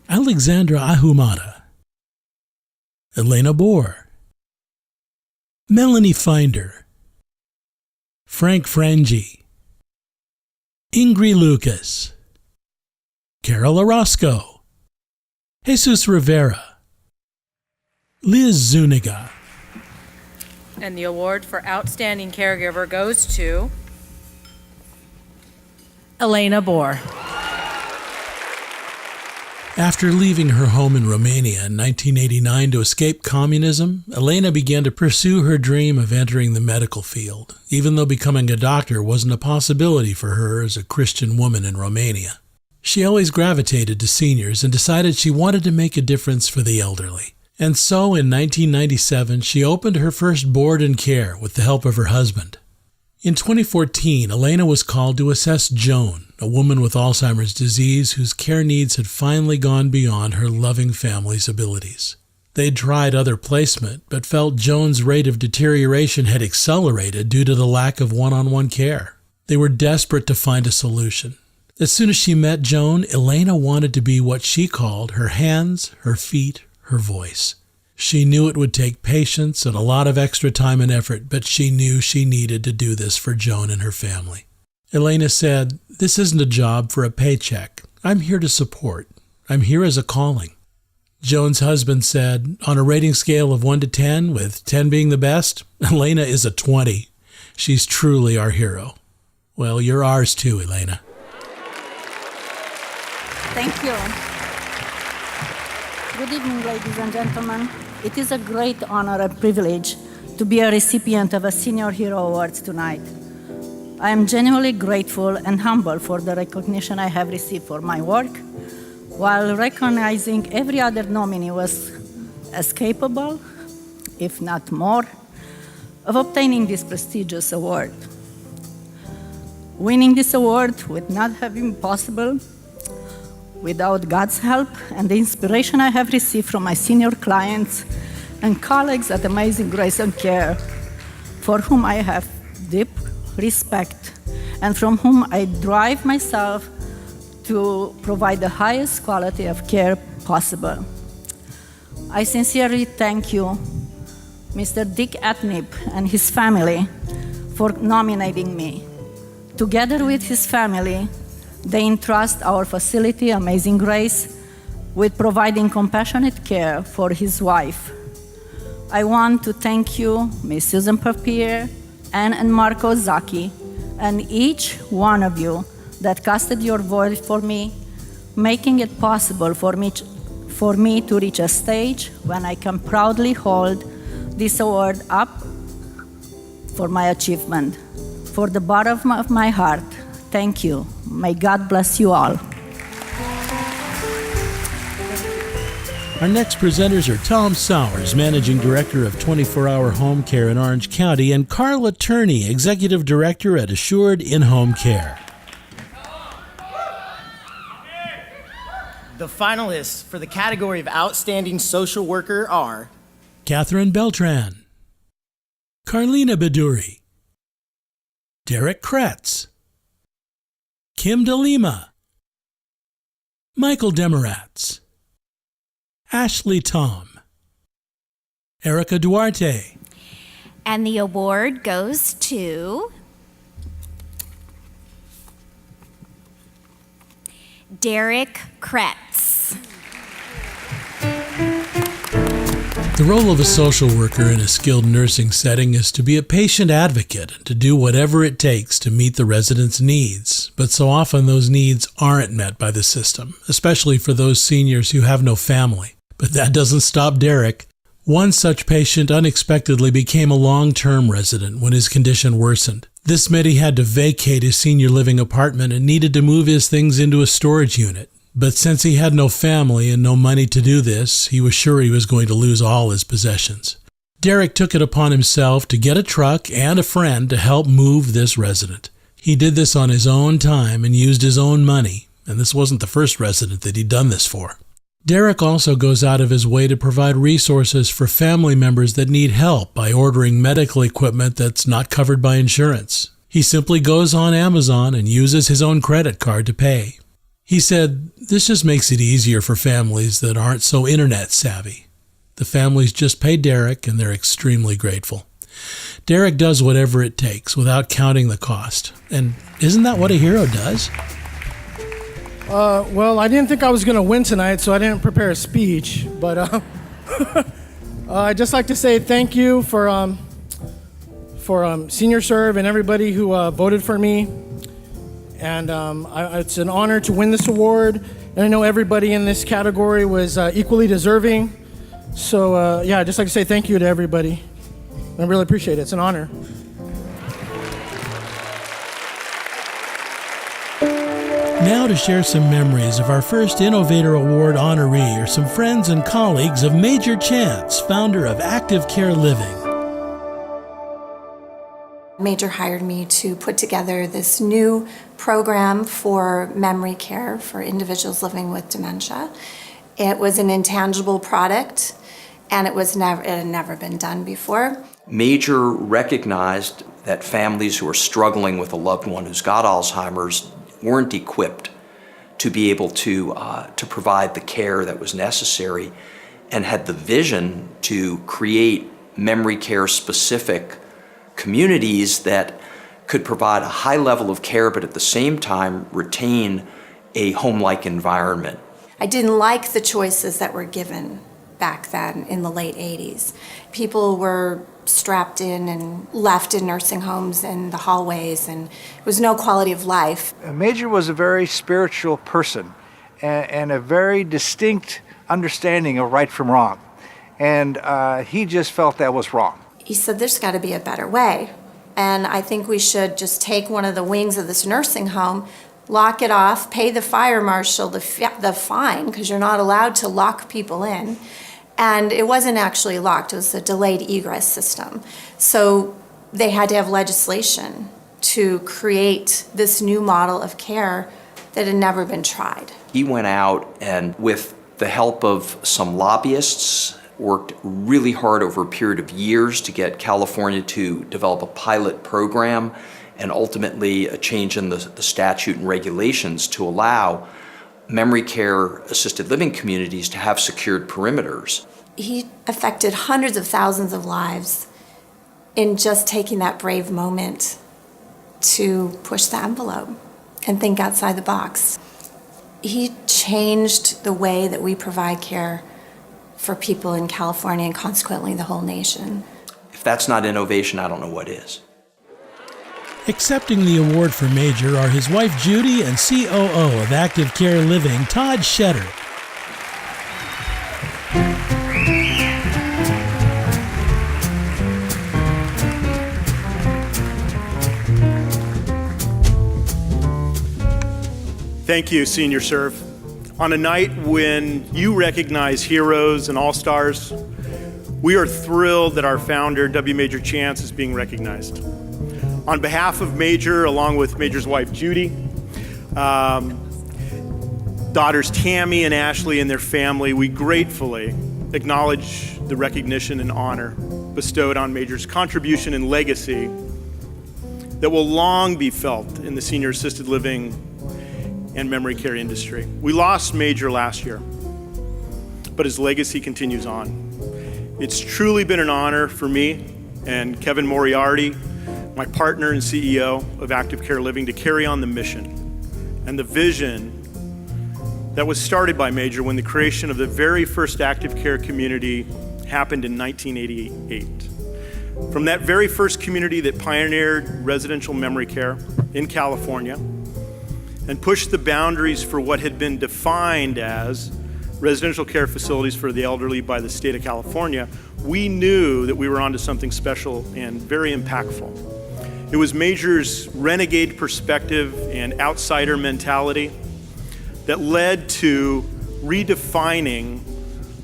Alexandra Ahumada, Elena Bohr, Melanie Finder, Frank Frangi, Ingrid Lucas, Carol Orozco, Jesus Rivera, Liz Zuniga. And the award for Outstanding Caregiver goes to Elena Bohr. After leaving her home in Romania in 1989 to escape communism, Elena began to pursue her dream of entering the medical field, even though becoming a doctor wasn't a possibility for her as a Christian woman in Romania. She always gravitated to seniors and decided she wanted to make a difference for the elderly. And so in 1997, she opened her first board and care with the help of her husband. In 2014, Elena was called to assess Joan, a woman with Alzheimer's disease whose care needs had finally gone beyond her loving family's abilities. They'd tried other placement, but felt Joan's rate of deterioration had accelerated due to the lack of one-on-one care. They were desperate to find a solution. As soon as she met Joan, Elena wanted to be what she called her hands, her feet, her voice. She knew it would take patience and a lot of extra time and effort, but she knew she needed to do this for Joan and her family. Elena said, "This isn't a job for a paycheck. I'm here to support. I'm here as a calling." Joan's husband said, on a rating scale of 1 to 10, with 10 being the best, Elena is a 20. She's truly our hero. Well, you're ours too, Elena. Thank you. Good evening, ladies and gentlemen. It is a great honor and privilege to be a recipient of a Senior Hero Award tonight. I am genuinely grateful and humble for the recognition I have received for my work, while recognizing every other nominee was as capable, if not more, of obtaining this prestigious award. Winning this award would not have been possible without God's help and the inspiration I have received from my senior clients and colleagues at Amazing Grace and Care, for whom I have deep respect and from whom I drive myself to provide the highest quality of care possible. I sincerely thank you, Mr. Dick Atnip and his family, for nominating me. Together with his family, they entrust our facility, Amazing Grace, with providing compassionate care for his wife. I want to thank you, Ms. Susan Papier, Anne and Marco Zaki, and each one of you that casted your vote for me, making it possible for for me to reach a stage when I can proudly hold this award up for my achievement. For the bottom of my heart, thank you. May God bless you all. Our next presenters are Tom Sowers, Managing Director of 24-Hour Home Care in Orange County, and Carla Turney, Executive Director at Assured In-Home Care. The finalists for the category of Outstanding Social Worker are Catherine Beltran, Carlina Beduri, Derek Kretz, Kim DeLima, Michael Demeratz, Ashley Tom, Erica Duarte. And the award goes to Derek Kretz. The role of a social worker in a skilled nursing setting is to be a patient advocate and to do whatever it takes to meet the residents' needs. But so often those needs aren't met by the system, especially for those seniors who have no family. But that doesn't stop Derek. One such patient unexpectedly became a long-term resident when his condition worsened. This meant he had to vacate his senior living apartment and needed to move his things into a storage unit. But since he had no family and no money to do this, he was sure he was going to lose all his possessions. Derek took it upon himself to get a truck and a friend to help move this resident. He did this on his own time and used his own money, and this wasn't the first resident that he'd done this for. Derek also goes out of his way to provide resources for family members that need help by ordering medical equipment that's not covered by insurance. He simply goes on Amazon and uses his own credit card to pay. He said, "This just makes it easier for families that aren't so internet savvy." The families just pay Derek, and they're extremely grateful. Derek does whatever it takes without counting the cost. And isn't that what a hero does? Well, I didn't think I was going to win tonight, so I didn't prepare a speech. But I'd just like to say thank you for Senior Serve and everybody who voted for me. And it's an honor to win this award. And I know everybody in this category was equally deserving. So I'd just like to say thank you to everybody. I really appreciate it. It's an honor. Now to share some memories of our first Innovator Award honoree are some friends and colleagues of Major Chance, founder of Active Care Living. Major hired me to put together this new program for memory care for individuals living with dementia. It was an intangible product, and it had never been done before. Major recognized that families who are struggling with a loved one who's got Alzheimer's weren't equipped to be able to provide the care that was necessary, and had the vision to create memory care specific communities that could provide a high level of care but at the same time retain a home-like environment. I didn't like the choices that were given back then in the late 80s. People were strapped in and left in nursing homes in the hallways, and it was no quality of life. Major was a very spiritual person and a very distinct understanding of right from wrong. And he just felt that was wrong. He said, there's got to be a better way. And I think we should just take one of the wings of this nursing home, lock it off, pay the fire marshal the fine, because you're not allowed to lock people in. And it wasn't actually locked, it was a delayed egress system. So they had to have legislation to create this new model of care that had never been tried. He went out and, with the help of some lobbyists, worked really hard over a period of years to get California to develop a pilot program and ultimately a change in the statute and regulations to allow memory care assisted living communities to have secured perimeters. He affected hundreds of thousands of lives in just taking that brave moment to push the envelope and think outside the box. He changed the way that we provide care for people in California and consequently the whole nation. If that's not innovation, I don't know what is. Accepting the award for Major are his wife Judy and COO of Active Care Living, Todd Shetter. Thank you, Senior Serve. On a night when you recognize heroes and all-stars, we are thrilled that our founder, W. Major Chance, is being recognized. On behalf of Major, along with Major's wife, Judy, daughters Tammy and Ashley and their family, we gratefully acknowledge the recognition and honor bestowed on Major's contribution and legacy that will long be felt in the senior assisted living and memory care industry. We lost Major last year, but his legacy continues on. It's truly been an honor for me and Kevin Moriarty, my partner and CEO of Active Care Living, to carry on the mission and the vision that was started by Major when the creation of the very first active care community happened in 1988. From that very first community that pioneered residential memory care in California and pushed the boundaries for what had been defined as residential care facilities for the elderly by the state of California, we knew that we were onto something special and very impactful. It was Major's renegade perspective and outsider mentality that led to redefining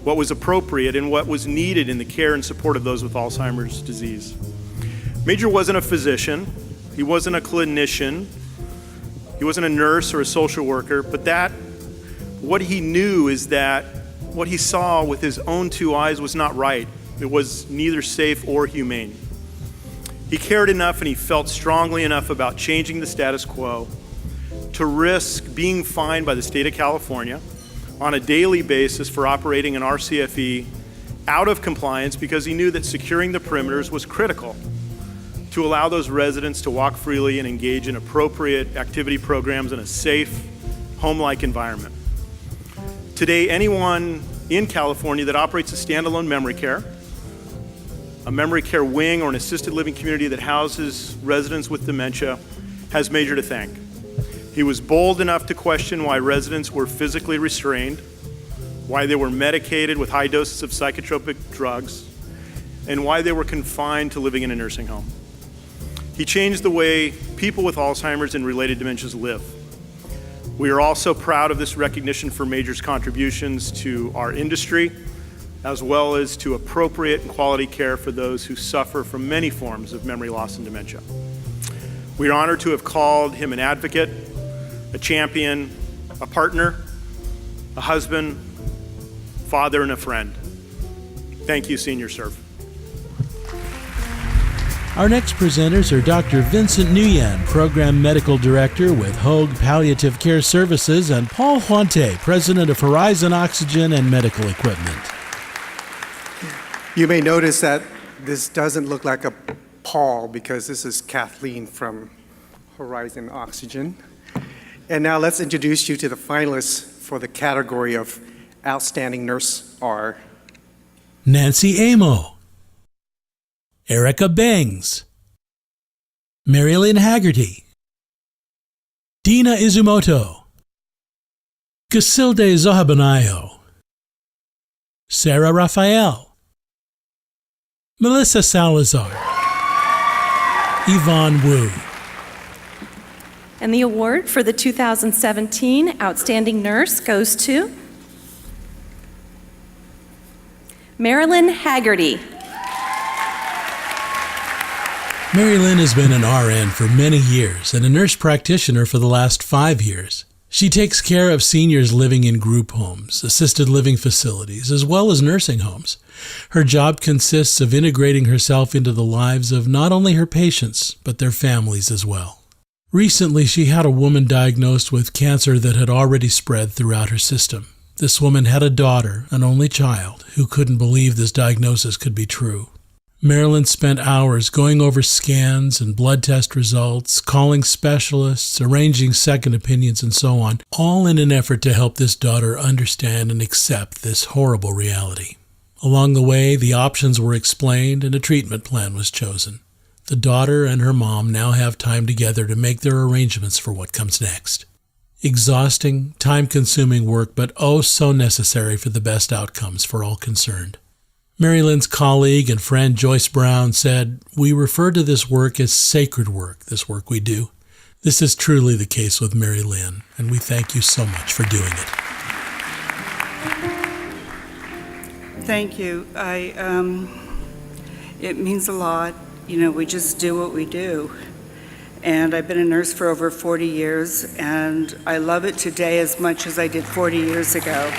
what was appropriate and what was needed in the care and support of those with Alzheimer's disease. Major wasn't a physician, he wasn't a clinician, he wasn't a nurse or a social worker, but what he knew is that what he saw with his own two eyes was not right. It was neither safe or humane. He cared enough and he felt strongly enough about changing the status quo to risk being fined by the state of California on a daily basis for operating an RCFE out of compliance because he knew that securing the perimeters was critical to allow those residents to walk freely and engage in appropriate activity programs in a safe, home-like environment. Today, anyone in California that operates a standalone memory care, a memory care wing, or an assisted living community that houses residents with dementia has Major to thank. He was bold enough to question why residents were physically restrained, why they were medicated with high doses of psychotropic drugs, and why they were confined to living in a nursing home. He changed the way people with Alzheimer's and related dementias live. We are also proud of this recognition for Major's contributions to our industry, as well as to appropriate and quality care for those who suffer from many forms of memory loss and dementia. We are honored to have called him an advocate, a champion, a partner, a husband, father, and a friend. Thank you, Senior Serve. Our next presenters are Dr. Vincent Nguyen, Program Medical Director with Hoag Palliative Care Services, and Paul Huante, President of Horizon Oxygen and Medical Equipment. You may notice that this doesn't look like a Paul because this is Kathleen from Horizon Oxygen. And now let's introduce you to the finalists for the category of Outstanding Nurse are Nancy Amo, Erica Bangs, Marilyn Haggerty, Dina Izumoto, Casilde Zohabanayo, Sarah Raphael, Melissa Salazar, Yvonne Wu. And the award for the 2017 Outstanding Nurse goes to Marilyn Haggerty. Mary Lynn has been an RN for many years and a nurse practitioner for the last 5 years. She takes care of seniors living in group homes, assisted living facilities, as well as nursing homes. Her job consists of integrating herself into the lives of not only her patients, but their families as well. Recently, she had a woman diagnosed with cancer that had already spread throughout her system. This woman had a daughter, an only child, who couldn't believe this diagnosis could be true. Marilyn spent hours going over scans and blood test results, calling specialists, arranging second opinions, and so on, all in an effort to help this daughter understand and accept this horrible reality. Along the way, the options were explained and a treatment plan was chosen. The daughter and her mom now have time together to make their arrangements for what comes next. Exhausting, time-consuming work, but oh so necessary for the best outcomes for all concerned. Mary Lynn's colleague and friend Joyce Brown said, "We refer to this work as sacred work, this work we do. This is truly the case with Mary Lynn, and we thank you so much for doing it. Thank you. It means a lot. You know, we just do what we do. And I've been a nurse for over 40 years, and I love it today as much as I did 40 years ago.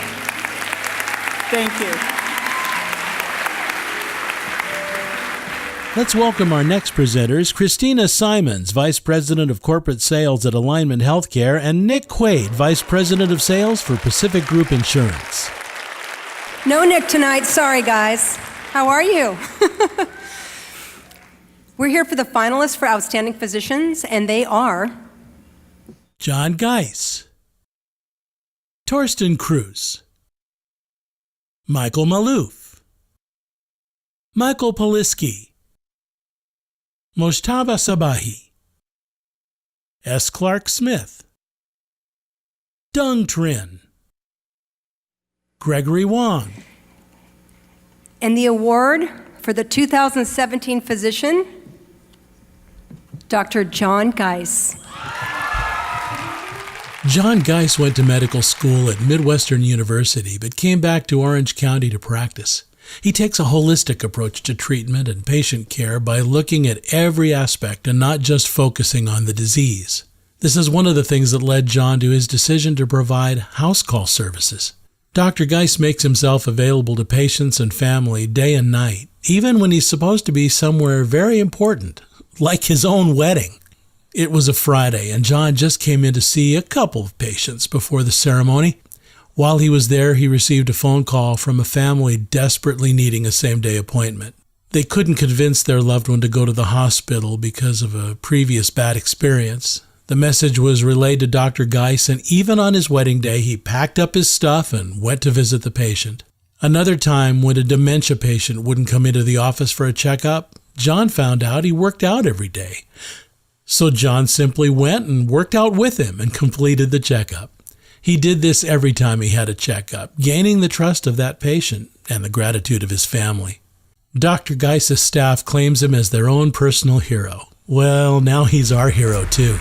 Thank you. Let's welcome our next presenters, Christina Simons, Vice President of Corporate Sales at Alignment Healthcare, and Nick Quaid, Vice President of Sales for Pacific Group Insurance. No Nick tonight. Sorry, guys. How are you? We're here for the finalists for Outstanding Physicians, and they are John Geis, Torsten Cruz, Michael Malouf, Michael Poliski, Mojtaba Sabahi, S. Clark Smith, Dung Trin, Gregory Wong. And the award for the 2017 physician, Dr. John Geis. John Geis went to medical school at Midwestern University, but came back to Orange County to practice. He takes a holistic approach to treatment and patient care by looking at every aspect and not just focusing on the disease. This is one of the things that led John to his decision to provide house call services. Dr. Geis makes himself available to patients and family day and night, even when he's supposed to be somewhere very important, like his own wedding. It was a Friday, and John just came in to see a couple of patients before the ceremony. While he was there, he received a phone call from a family desperately needing a same-day appointment. They couldn't convince their loved one to go to the hospital because of a previous bad experience. The message was relayed to Dr. Geis, and even on his wedding day, he packed up his stuff and went to visit the patient. Another time, when a dementia patient wouldn't come into the office for a checkup, John found out he worked out every day. So John simply went and worked out with him and completed the checkup. He did this every time he had a checkup, gaining the trust of that patient and the gratitude of his family. Dr. Geis' staff claims him as their own personal hero. Well, now he's our hero too.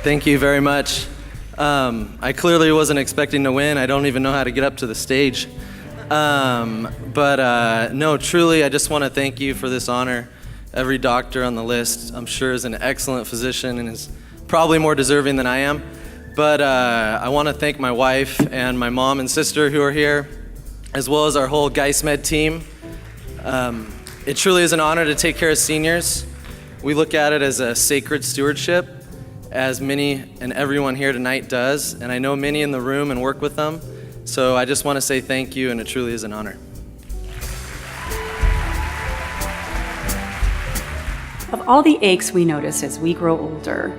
Thank you very much. I clearly wasn't expecting to win. I don't even know how to get up to the stage. No, truly, I just want to thank you for this honor. Every doctor on the list, I'm sure, is an excellent physician and is probably more deserving than I am. But I want to thank my wife and my mom and sister who are here, as well as our whole GeisMed team. It truly is an honor to take care of seniors. We look at it as a sacred stewardship, as many and everyone here tonight does, and I know many in the room and work with them. So I just want to say thank you, and it truly is an honor. Of all the aches we notice as we grow older,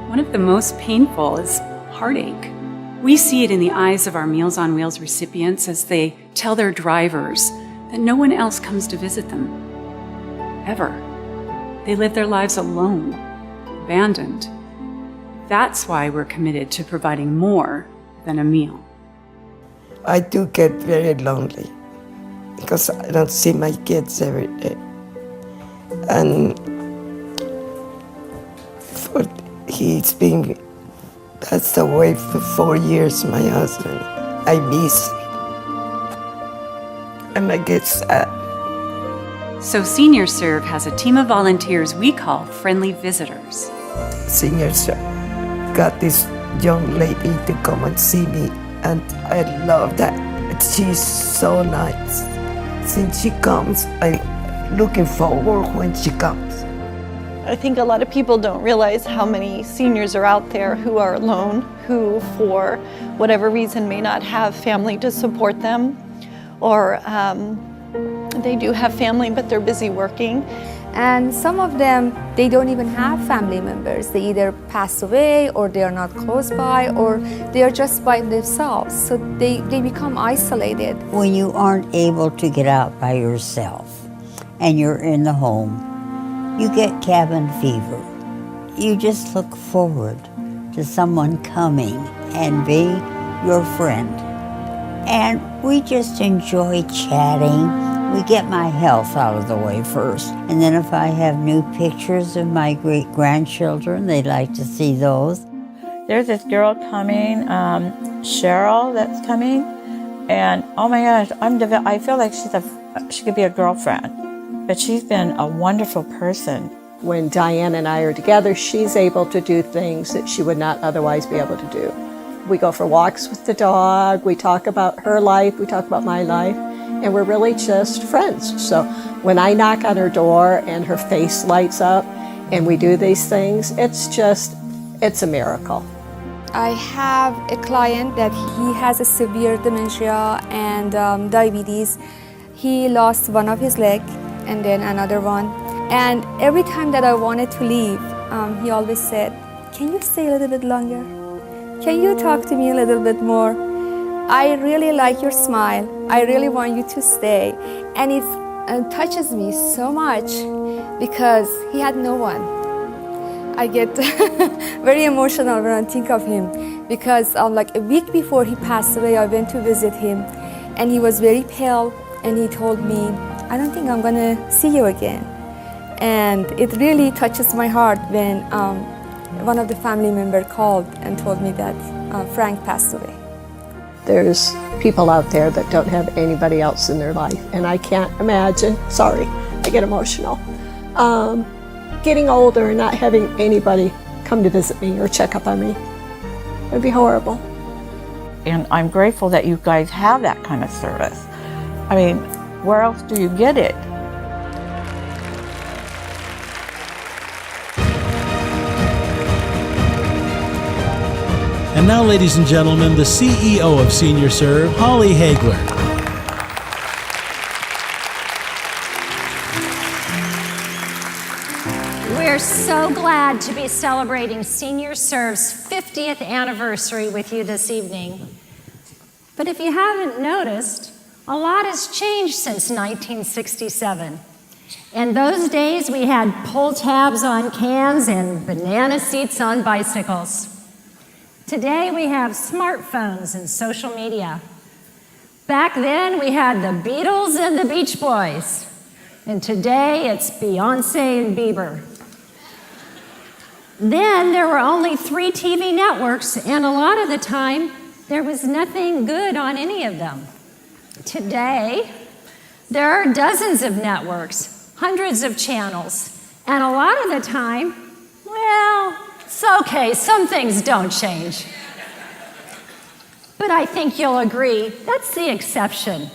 one of the most painful is heartache. We see it in the eyes of our Meals on Wheels recipients as they tell their drivers that no one else comes to visit them, ever. They live their lives alone, abandoned. That's why we're committed to providing more than a meal. I do get very lonely because I don't see my kids every day. And he's been passed away for 4 years, my husband. I miss him. And I get sad. So Senior Serve has a team of volunteers we call Friendly Visitors. Senior Serve got this young lady to come and see me, and I love that. She's so nice. Since she comes, I'm looking forward when she comes. I think a lot of people don't realize how many seniors are out there who are alone, who for whatever reason may not have family to support them, or they do have family but they're busy working. And some of them, they don't even have family members. They either pass away, or they are not close by, or they are just by themselves. So they become isolated. When you aren't able to get out by yourself and you're in the home, you get cabin fever. You just look forward to someone coming and being your friend. And we just enjoy chatting We get my health out of the way first. And then if I have new pictures of my great-grandchildren, they like to see those. There's this girl coming, Cheryl, that's coming. And oh my gosh, I feel like she could be a girlfriend. But she's been a wonderful person. When Diane and I are together, she's able to do things that she would not otherwise be able to do. We go for walks with the dog, we talk about her life, we talk about my life, and we're really just friends. So when I knock on her door and her face lights up and we do these things, it's a miracle. I have a client that he has a severe dementia and diabetes. He lost one of his legs and then another one. And every time that I wanted to leave, he always said, "Can you stay a little bit longer? Can you talk to me a little bit more? I really like your smile. I really want you to stay." And it touches me so much because he had no one. I get very emotional when I think of him because like a week before he passed away, I went to visit him and he was very pale and he told me, "I don't think I'm gonna see you again." And it really touches my heart when one of the family members called and told me that Frank passed away. There's people out there that don't have anybody else in their life, and I can't imagine, sorry, I get emotional, getting older and not having anybody come to visit me or check up on me. It would be horrible. And I'm grateful that you guys have that kind of service. I mean, where else do you get it? And now, ladies and gentlemen, the CEO of Senior Serve, Holly Hagler. We're so glad to be celebrating Senior Serve's 50th anniversary with you this evening. But if you haven't noticed, a lot has changed since 1967. In those days, we had pull tabs on cans and banana seats on bicycles. Today, we have smartphones and social media. Back then, we had the Beatles and the Beach Boys. And today, it's Beyonce and Bieber. Then, there were only 3 TV networks, and a lot of the time, there was nothing good on any of them. Today, there are dozens of networks, hundreds of channels, and a lot of the time, well, it's okay, some things don't change. But I think you'll agree, that's the exception.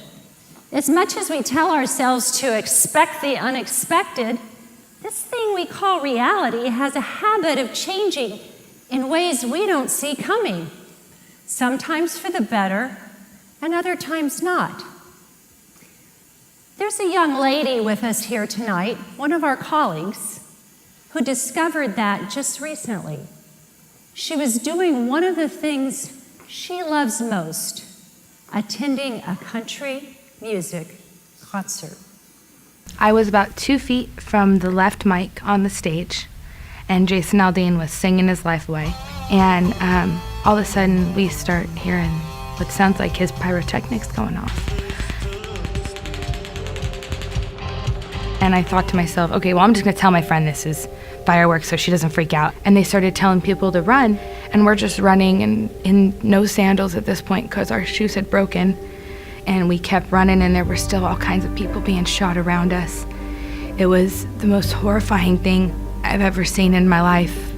As much as we tell ourselves to expect the unexpected, this thing we call reality has a habit of changing in ways we don't see coming. Sometimes for the better, and other times not. There's a young lady with us here tonight, one of our colleagues, who discovered that just recently. She was doing one of the things she loves most, attending a country music concert. I was about 2 feet from the left mic on the stage, and Jason Aldean was singing his life away. And all of a sudden, we start hearing what sounds like his pyrotechnics going off. And I thought to myself, okay, well, I'm just gonna tell my friend this is fireworks so she doesn't freak out. And they started telling people to run, and we're just running and in no sandals at this point because our shoes had broken. And we kept running, and there were still all kinds of people being shot around us. It was the most horrifying thing I've ever seen in my life.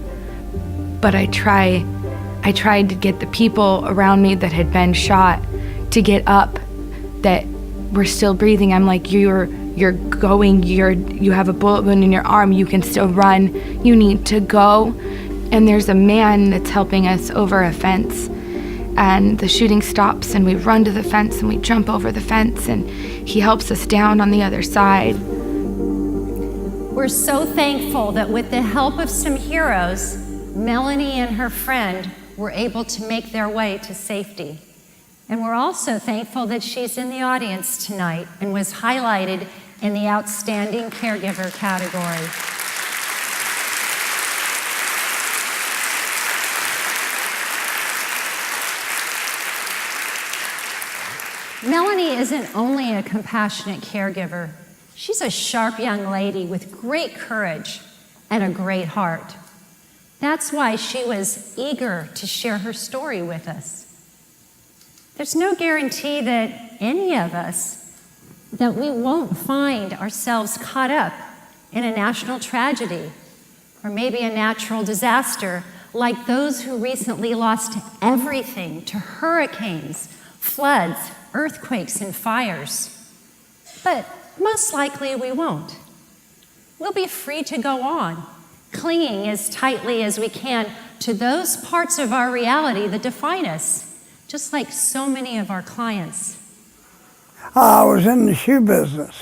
But I tried to get the people around me that had been shot to get up, that were still breathing. I'm like, you have a bullet wound in your arm, you can still run, you need to go. And there's a man that's helping us over a fence, and the shooting stops, and we run to the fence, and we jump over the fence, and he helps us down on the other side. We're so thankful that with the help of some heroes, Melanie and her friend were able to make their way to safety. And we're also thankful that she's in the audience tonight and was highlighted in the Outstanding Caregiver category. Melanie isn't only a compassionate caregiver, she's a sharp young lady with great courage and a great heart. That's why she was eager to share her story with us. There's no guarantee that any of us, that we won't find ourselves caught up in a national tragedy or maybe a natural disaster like those who recently lost everything to hurricanes, floods, earthquakes, and fires. But most likely we won't. We'll be free to go on, clinging as tightly as we can to those parts of our reality that define us, just like so many of our clients. I was in the shoe business.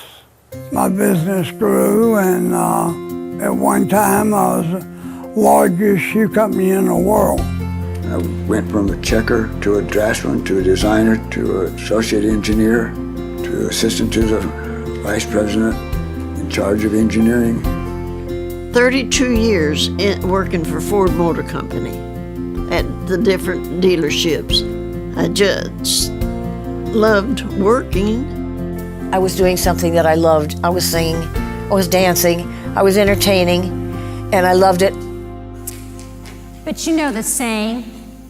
My business grew, and at one time I was the largest shoe company in the world. I went from a checker to a draftsman to a designer to an associate engineer to assistant to the vice president in charge of engineering. 32 years working for Ford Motor Company at the different dealerships. I just loved working. I was doing something that I loved. I was singing, I was dancing, I was entertaining, and I loved it. But you know the saying,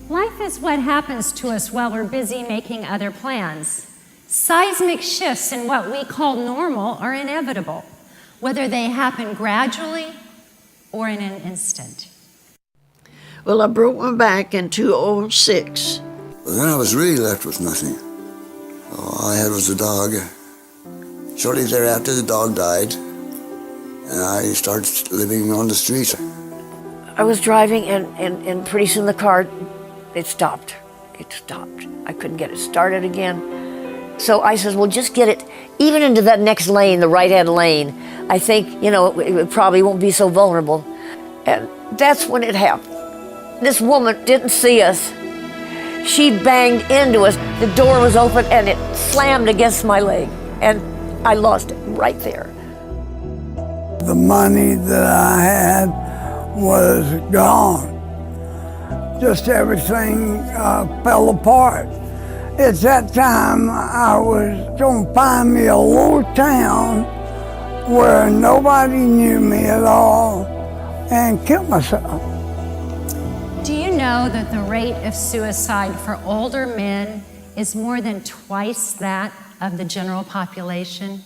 life is what happens to us while we're busy making other plans. Seismic shifts in what we call normal are inevitable, whether they happen gradually or in an instant. Well, I broke my back in 2006. Well, then I was really left with nothing. All I had was a dog. Shortly thereafter, the dog died, and I started living on the street. I was driving, and pretty soon the car, it stopped. It stopped. I couldn't get it started again. So I said, well, just get it even into that next lane, the right-hand lane. I think, it probably won't be so vulnerable. And that's when it happened. This woman didn't see us. She banged into us. The door was open, and it slammed against my leg. And I lost it right there. The money that I had was gone. Just everything fell apart. At that time, I was going to find me a little town where nobody knew me at all and kill myself. Do you know that the rate of suicide for older men is more than twice that of the general population?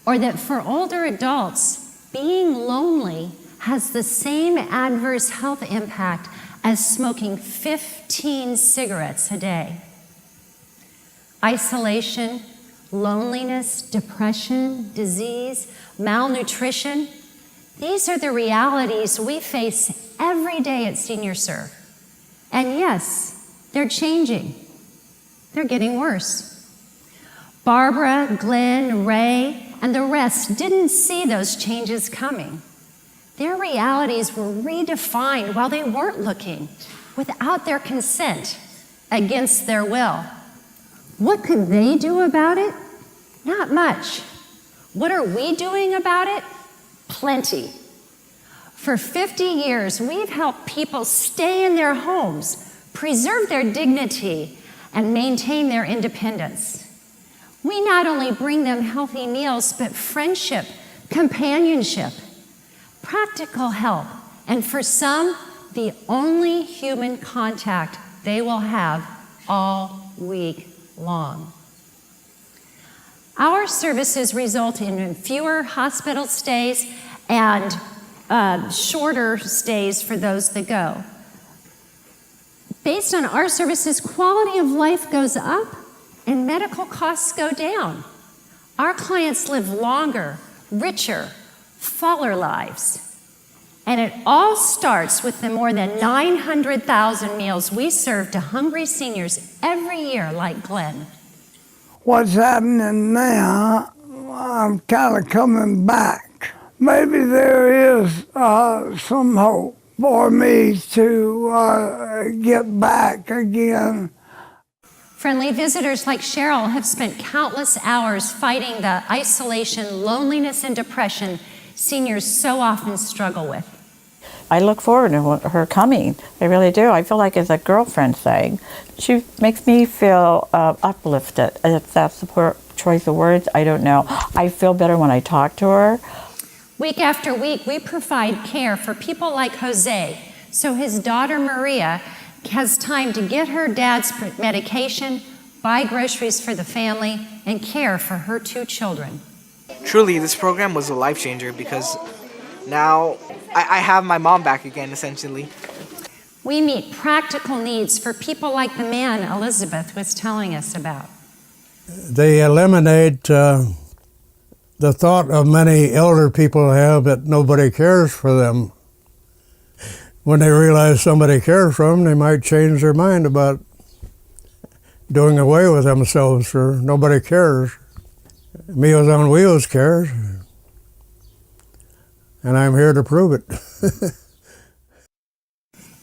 Or that for older adults, being lonely has the same adverse health impact as smoking 15 cigarettes a day? Isolation, loneliness, depression, disease, malnutrition, these are the realities we face every day at Senior Serve. And yes, they're changing. They're getting worse. Barbara, Glenn, Ray, and the rest didn't see those changes coming. Their realities were redefined while they weren't looking, without their consent, against their will. What could they do about it? Not much. What are we doing about it? Plenty. For 50 years, we've helped people stay in their homes, preserve their dignity, and maintain their independence. We not only bring them healthy meals, but friendship, companionship, practical help, and for some, the only human contact they will have all week long. Our services result in fewer hospital stays and shorter stays for those that go. Based on our services, quality of life goes up and medical costs go down. Our clients live longer, richer, fuller lives. And it all starts with the more than 900,000 meals we serve to hungry seniors every year, like Glenn. What's happening now, I'm kind of coming back. Maybe there is some hope for me to get back again. Friendly visitors like Cheryl have spent countless hours fighting the isolation, loneliness, and depression seniors so often struggle with. I look forward to her coming. I really do. I feel like it's a girlfriend thing. She makes me feel uplifted. If that's the choice of words, I don't know. I feel better when I talk to her. Week after week, we provide care for people like Jose, so his daughter Maria has time to get her dad's medication, buy groceries for the family, and care for her 2 children. Truly, this program was a life changer because now I have my mom back again, essentially. We meet practical needs for people like the man Elizabeth was telling us about. They eliminate the thought of many elder people have that nobody cares for them. When they realize somebody cares for them, they might change their mind about doing away with themselves, or nobody cares. Meals on Wheels cares, and I'm here to prove it.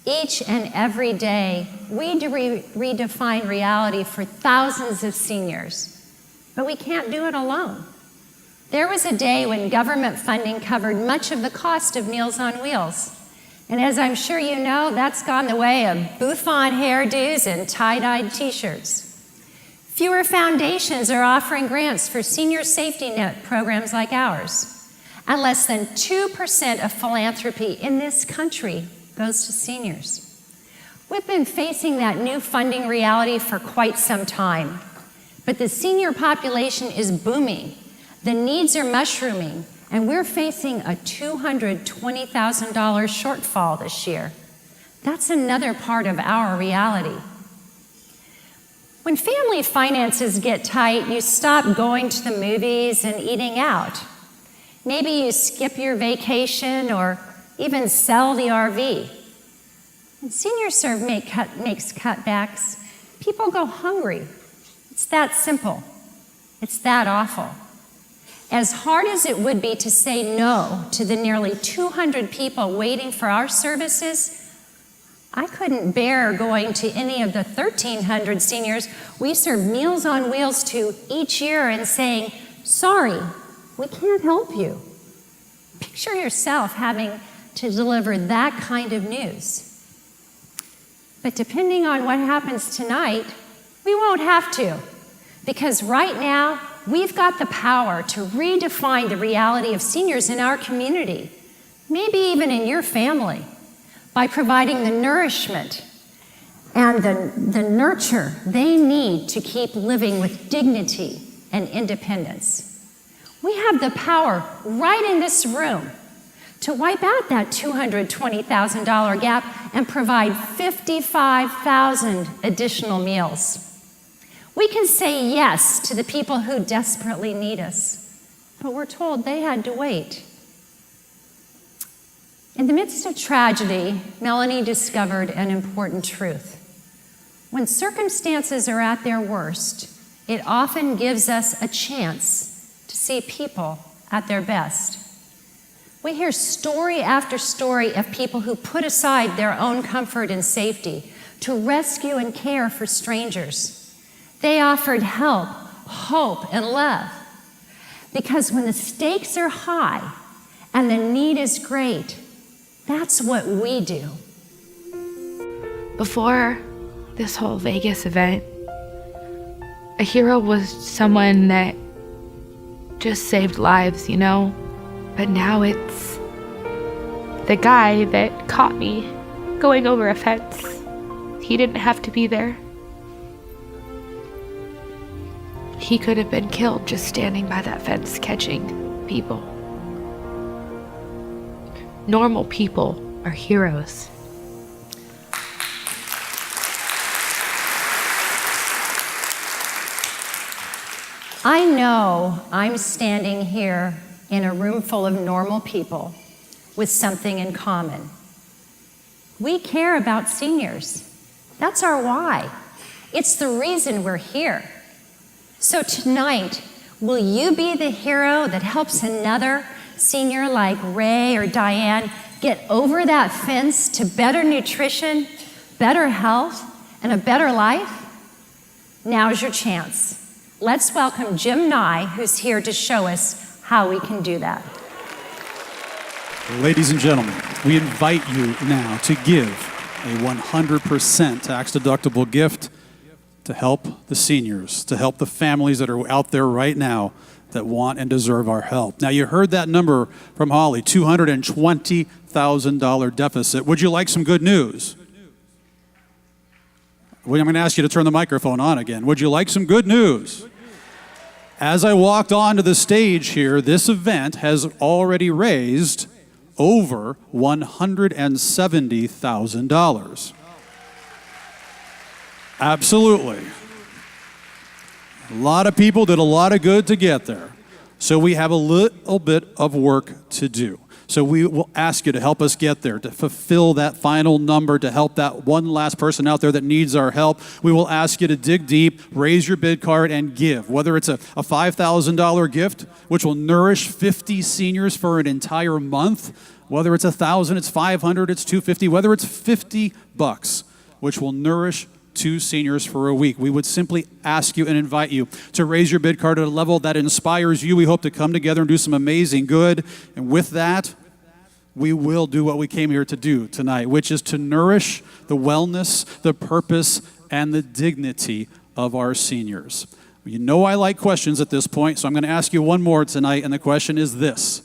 Each and every day, we redefine reality for thousands of seniors, but we can't do it alone. There was a day when government funding covered much of the cost of Meals on Wheels. And as I'm sure you know, that's gone the way of bouffant hairdos and tie-dyed t-shirts. Fewer foundations are offering grants for senior safety net programs like ours. And less than 2% of philanthropy in this country goes to seniors. We've been facing that new funding reality for quite some time. But the senior population is booming. The needs are mushrooming. And we're facing a $220,000 shortfall this year. That's another part of our reality. When family finances get tight, you stop going to the movies and eating out. Maybe you skip your vacation or even sell the RV. When SeniorServe makes cutbacks, people go hungry. It's that simple. It's that awful. As hard as it would be to say no to the nearly 200 people waiting for our services, I couldn't bear going to any of the 1,300 seniors we serve Meals on Wheels to each year and saying, sorry, we can't help you. Picture yourself having to deliver that kind of news. But depending on what happens tonight, we won't have to, because right now, we've got the power to redefine the reality of seniors in our community, maybe even in your family, by providing the nourishment and the nurture they need to keep living with dignity and independence. We have the power right in this room to wipe out that $220,000 gap and provide 55,000 additional meals. We can say yes to the people who desperately need us, but we're told they had to wait. In the midst of tragedy, Melanie discovered an important truth. When circumstances are at their worst, it often gives us a chance to see people at their best. We hear story after story of people who put aside their own comfort and safety to rescue and care for strangers. They offered help, hope, and love. Because when the stakes are high and the need is great, that's what we do. Before this whole Vegas event, a hero was someone that just saved lives, you know? But now it's the guy that caught me going over a fence. He didn't have to be there. He could have been killed just standing by that fence catching people. Normal people are heroes. I know I'm standing here in a room full of normal people with something in common. We care about seniors. That's our why. It's the reason we're here. So tonight, will you be the hero that helps another senior like Ray or Diane get over that fence to better nutrition, better health, and a better life? Now's your chance. Let's welcome Jim Nye, who's here to show us how we can do that. Ladies and gentlemen, We invite you now to give a 100% tax-deductible gift to help the seniors, to help the families that are out there right now that want and deserve our help. Now, you heard that number from Holly, $220,000 deficit. Would you like some good news? Well, I'm going to ask you to turn the microphone on again. Would you like some good news? As I walked onto the stage here, this event has already raised over $170,000. Absolutely. A lot of people did a lot of good to get there. So we have a little bit of work to do. So we will ask you to help us get there, to fulfill that final number, to help that one last person out there that needs our help. We will ask you to dig deep, raise your bid card, and give. Whether it's a $5,000 gift, which will nourish 50 seniors for an entire month, whether it's $1,000, it's $500, it's $250, whether it's $50, which will nourish 2 seniors for a week. We would simply ask you and invite you to raise your bid card at a level that inspires you. We hope to come together and do some amazing good. And with that, we will do what we came here to do tonight, which is to nourish the wellness, the purpose, and the dignity of our seniors. You know I like questions at this point, so I'm going to ask you one more tonight, and the question is this.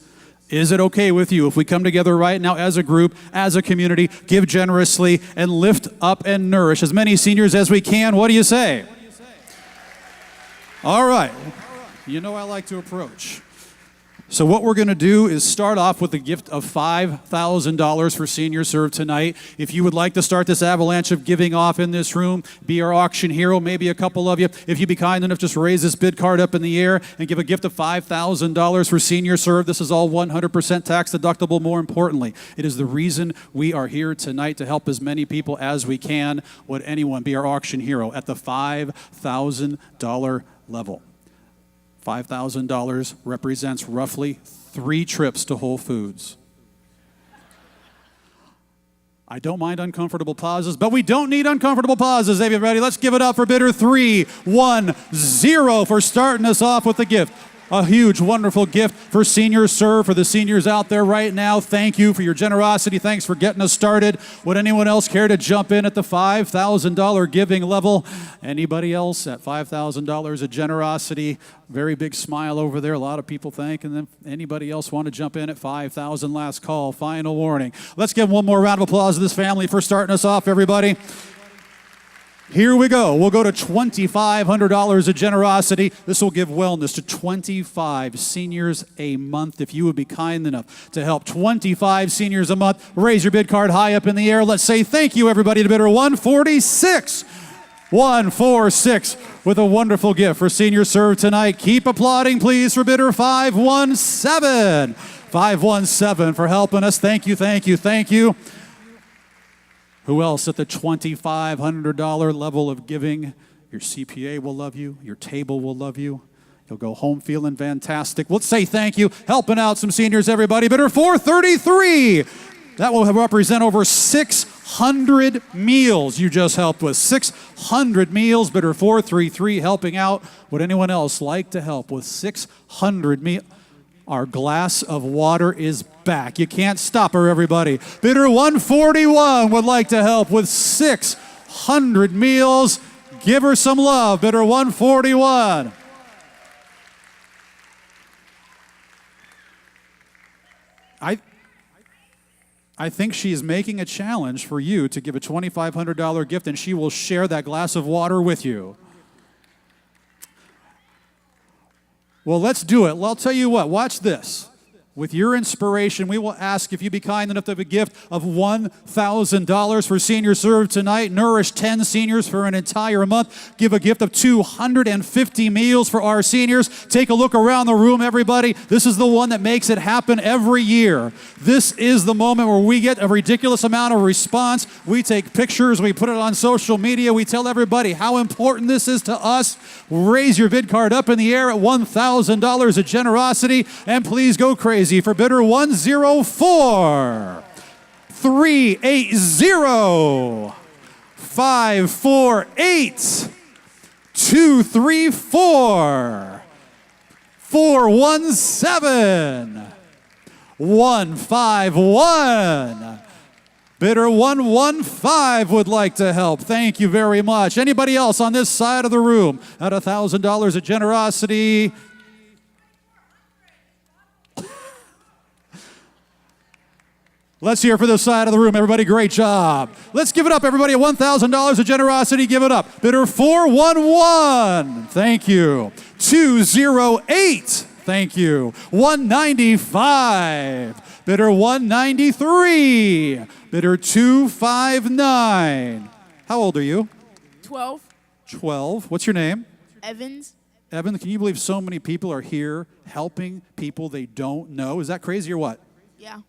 Is it okay with you if we come together right now as a group, as a community, give generously, and lift up and nourish as many seniors as we can? What do you say? All right. You know I like to approach. So what we're going to do is start off with a gift of $5,000 for Seniors Serve tonight. If you would like to start this avalanche of giving off in this room, be our auction hero, maybe a couple of you. If you'd be kind enough, just raise this bid card up in the air and give a gift of $5,000 for Seniors Serve. This is all 100% tax deductible. More importantly, it is the reason we are here tonight, to help as many people as we can. Would anyone be our auction hero at the $5,000 level? $5,000 represents roughly 3 trips to Whole Foods. I don't mind uncomfortable pauses, but we don't need uncomfortable pauses. Everybody, let's give it up for bidder 310 for starting us off with the gift. A huge, wonderful gift for Seniors Serve, for the seniors out there right now. Thank you for your generosity. Thanks for getting us started. Would anyone else care to jump in at the $5,000 giving level? Anybody else at $5,000 of generosity? Very big smile over there. A lot of people thanking them. Anybody else want to jump in at $5,000? Last call, final warning. Let's give one more round of applause to this family for starting us off, everybody. Here we go. We'll go to $2,500 of generosity. This will give wellness to 25 seniors a month. If you would be kind enough to help 25 seniors a month, raise your bid card high up in the air. Let's say thank you, everybody, to bidder 146. 146 with a wonderful gift for Seniors Serve tonight. Keep applauding, please, for bidder 517. 517 for helping us. Thank you, thank you, thank you. Who else at the $2,500 level of giving? Your CPA will love you. Your table will love you. You'll go home feeling fantastic. Let's say thank you. Helping out some seniors, everybody. Bidder 433. That will represent over 600 meals you just helped with. 600 meals. Bidder 433 helping out. Would anyone else like to help with 600 meals? Our glass of water is back. You can't stop her, everybody. Bidder 141 would like to help with 600 meals. Give her some love. Bidder 141. I think she's making a challenge for you to give a $2,500 gift, and she will share that glass of water with you. Well, let's do it. Well, I'll tell you what. Watch this. With your inspiration, we will ask if you be kind enough to have a gift of $1,000 for Seniors Serve tonight. Nourish 10 seniors for an entire month. Give a gift of 250 meals for our seniors. Take a look around the room, everybody. This is the one that makes it happen every year. This is the moment where we get a ridiculous amount of response. We take pictures. We put it on social media. We tell everybody how important this is to us. Raise your bid card up in the air at $1,000 of generosity. And please go crazy for bidder 104, 380, 548, 234, 417, 151. Bidder 115 would like to help. Thank you very much. Anybody else on this side of the room at $1,000 of generosity? Let's hear for this side of the room, everybody. Great job. Let's give it up, everybody. At $1,000 of generosity, give it up. Bidder 411. Thank you. 208. Thank you. 195. Bidder 193. Bidder 259. How old are you? 12. 12. What's your name? Evans. Evan, can you believe so many people are here helping people they don't know? Is that crazy or what? Yeah.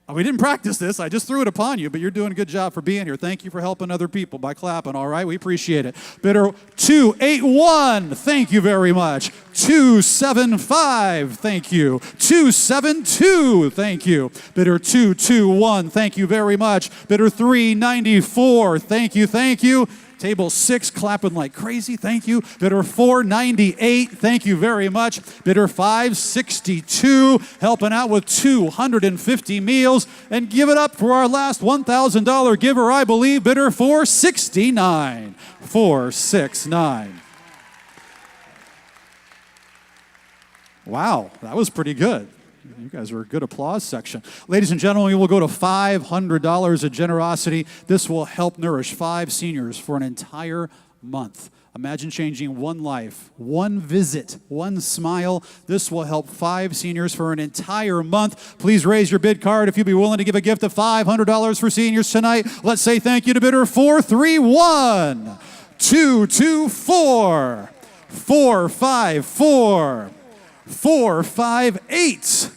We didn't practice this. I just threw it upon you, but you're doing a good job for being here. Thank you for helping other people by clapping, all right? We appreciate it. Bidder 281, thank you very much. 275, thank you. 272, thank you. Bidder 221, thank you very much. Bidder 394, thank you, thank you. Table 6 clapping like crazy, thank you. Bidder 498, thank you very much. Bidder 562, helping out with 250 meals. And give it up for our last $1,000 giver, I believe, bidder 469. 469. Wow, that was pretty good. You guys were a good applause section. Ladies and gentlemen, we will go to $500 of generosity. This will help nourish 5 seniors for an entire month. Imagine changing one life, one visit, one smile. This will help 5 seniors for an entire month. Please raise your bid card if you'd be willing to give a gift of $500 for seniors tonight. Let's say thank you to bidder 431, 224, 454, 458,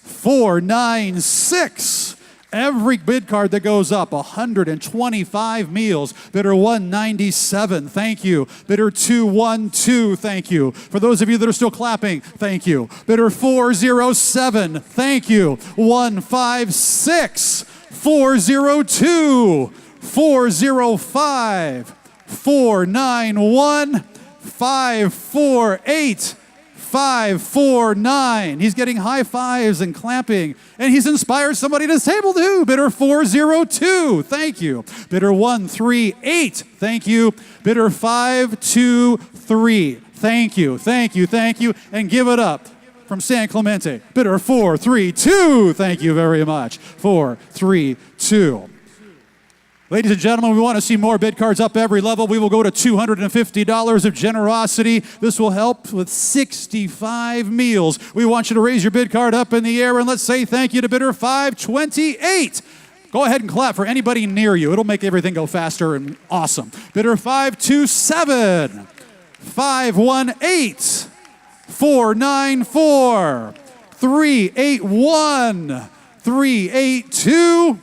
496. Every bid card that goes up, 125 meals. Bidder 197, thank you. Bidder 212, thank you. For those of you that are still clapping, thank you. Bidder 407, thank you. 156, 402, 405, 491, 548, 549. He's getting high fives and clapping, and he's inspired somebody to this table too. Bidder 402, thank you. Bidder 138, thank you. Bidder 523, thank you, thank you, thank you. And give it up from San Clemente. Bidder 432, thank you very much. 432. Ladies and gentlemen, we want to see more bid cards up every level. We will go to $250 of generosity. This will help with 65 meals. We want you to raise your bid card up in the air, and let's say thank you to bidder 528. Go ahead and clap for anybody near you. It'll make everything go faster and awesome. Bidder 527, 518, 494, 381, 382,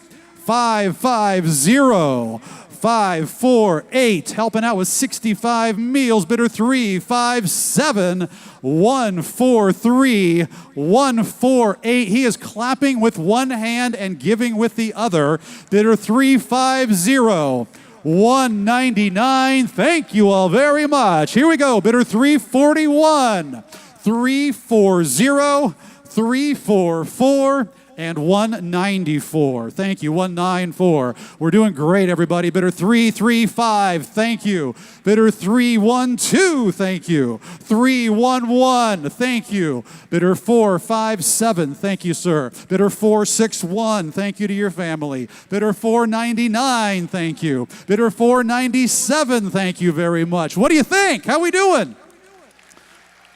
550, 548, helping out with 65 meals. Bidder 357, 143, 148. He is clapping with one hand and giving with the other. Bidder 350, 199. Thank you all very much. Here we go. Bidder 341, 340, 344. And 194. Thank you. 194. We're doing great, everybody. Bidder 335. Thank you. Bidder 312. Thank you. 311. Thank you. Bidder 457. Thank you, sir. Bidder 461. Thank you to your family. Bidder 499. Thank you. Bidder 497. Thank you very much. What do you think? How we doing?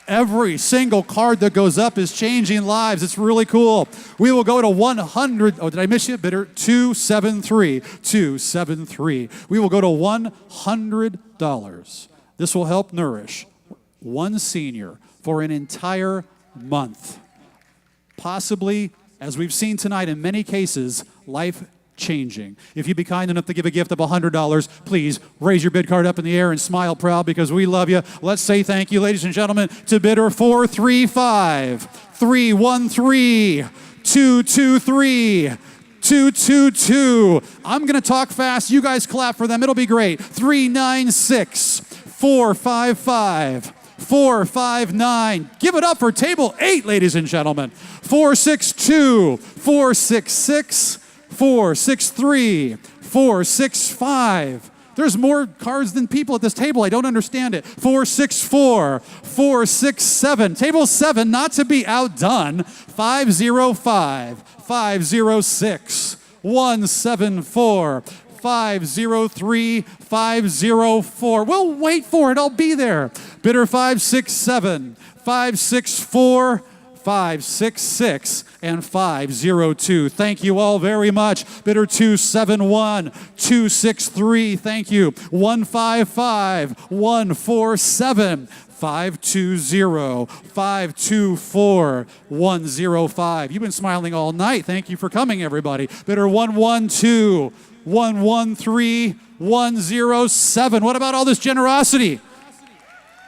Every single card that goes up is changing lives. It's really cool. We will go to 100. Oh, did I miss you? Bidder 273. 273. We will go to $100. This will help nourish one senior for an entire month. Possibly, as we've seen tonight in many cases, life changing. If you'd be kind enough to give a gift of $100, please raise your bid card up in the air and smile proud because we love you. Let's say thank you, ladies and gentlemen, to bidder 435, 313, 223, 222. I'm going to talk fast. You guys clap for them. It'll be great. 396, 455, 459. Give it up for table 8, ladies and gentlemen. 462, 466, 463, 465. There's more cards than people at this table. I don't understand it. 464, 467. Table 7, not to be outdone. 505, 506, 174, 503, 504. We'll wait for it. I'll be there. Bidder 567, 564, 566, and 502. Thank you all very much. Bidder 271, 263. Thank you. 155, 147. 520, 524, 105. You've been smiling all night. Thank you for coming, everybody. Bidder 112, 113, 107. What about all this generosity?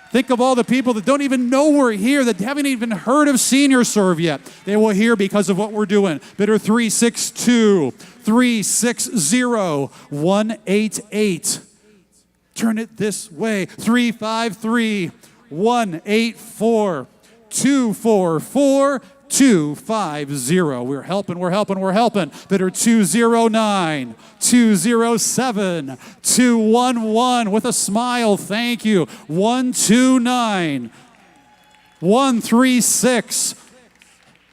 Think of all the people that don't even know we're here, that haven't even heard of Senior Serve yet. They will hear because of what we're doing. Bidder 362, 360, 188. Turn it this way. 353, 184, 244, 250. We're helping. Bidder 209, 207, 211 with a smile. Thank you. 129, 136.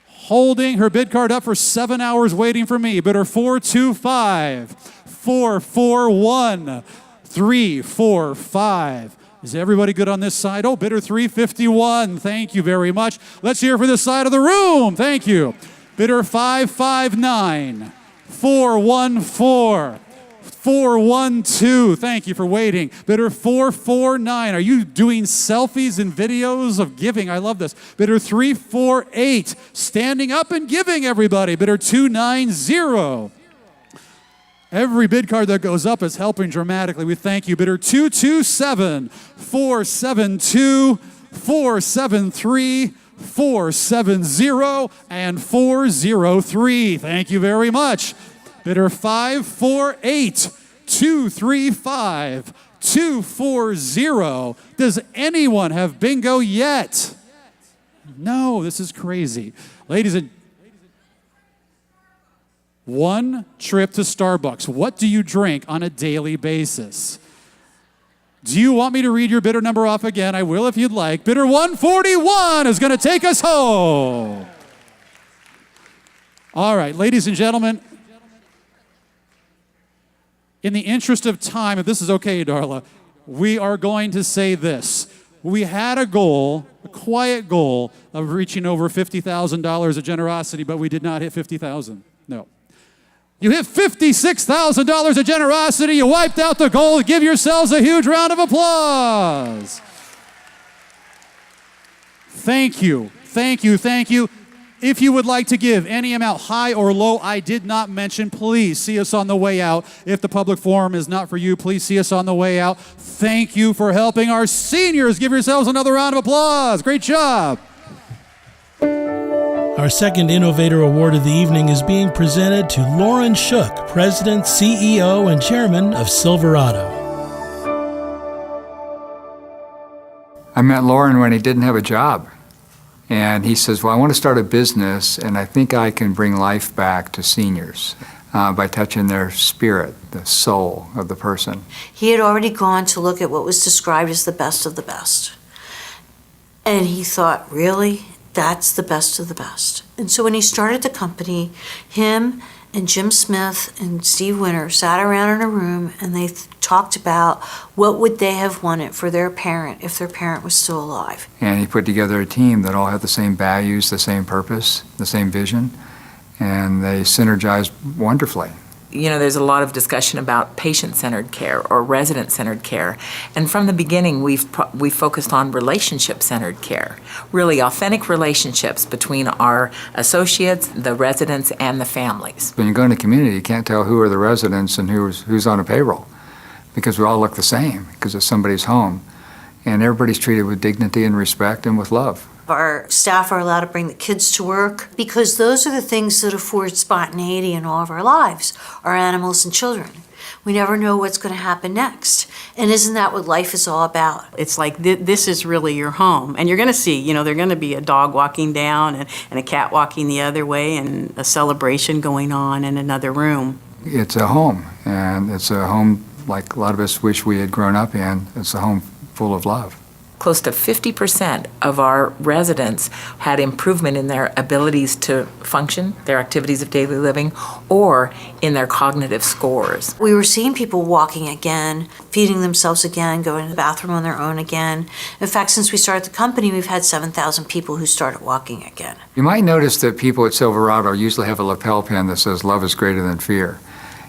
Holding her bid card up for 7 hours waiting for me. Bidder 425, 441, 345. Is everybody good on this side? Oh, bidder 351. Thank you very much. Let's hear for this side of the room. Thank you. Bidder 559, 414, 412. Thank you for waiting. Bidder 449. Are you doing selfies and videos of giving? I love this. Bidder 348. Standing up and giving, everybody. Bidder 290. Every bid card that goes up is helping dramatically. We thank you. Bidder 227, 472, 473, 470, and 403. Thank you very much. Bidder 548, 235, 240. Does anyone have bingo yet? No, this is crazy. Ladies and one trip to Starbucks. What do you drink on a daily basis? Do you want me to read your bidder number off again? I will if you'd like. Bidder 141 is going to take us home. All right, ladies and gentlemen, in the interest of time, if this is okay, Darla, we are going to say this. We had a goal, a quiet goal, of reaching over $50,000 of generosity, but we did not hit 50,000. No. You hit $56,000 of generosity. You wiped out the goal. Give yourselves a huge round of applause. Thank you. Thank you. Thank you. If you would like to give any amount, high or low, I did not mention, please see us on the way out. If the public forum is not for you, please see us on the way out. Thank you for helping our seniors. Give yourselves another round of applause. Great job. Our second Innovator Award of the evening is being presented to Lauren Shook, President, CEO, and Chairman of Silverado. I met Lauren when he didn't have a job. And he says, well, I want to start a business, and I think I can bring life back to seniors by touching their spirit, the soul of the person. He had already gone to look at what was described as the best of the best. And he thought, really? That's the best of the best. And so when he started the company, him and Jim Smith and Steve Winter sat around in a room and they talked about what would they have wanted for their parent if their parent was still alive. And he put together a team that all had the same values, the same purpose, the same vision, and they synergized wonderfully. You know, there's a lot of discussion about patient-centered care or resident-centered care. And from the beginning, we've focused on relationship-centered care, really authentic relationships between our associates, the residents, and the families. When you go in a community, you can't tell who are the residents and who's on a payroll because we all look the same because it's somebody's home. And everybody's treated with dignity and respect and with love. Our staff are allowed to bring the kids to work because those are the things that afford spontaneity in all of our lives, our animals and children. We never know what's going to happen next. And isn't that what life is all about? It's like this is really your home. And you're going to see, there's going to be a dog walking down and a cat walking the other way and a celebration going on in another room. It's a home, and it's a home like a lot of us wish we had grown up in. It's a home full of love. Close to 50% of our residents had improvement in their abilities to function, their activities of daily living, or in their cognitive scores. We were seeing people walking again, feeding themselves again, going to the bathroom on their own again. In fact, since we started the company, we've had 7,000 people who started walking again. You might notice that people at Silverado usually have a lapel pin that says love is greater than fear.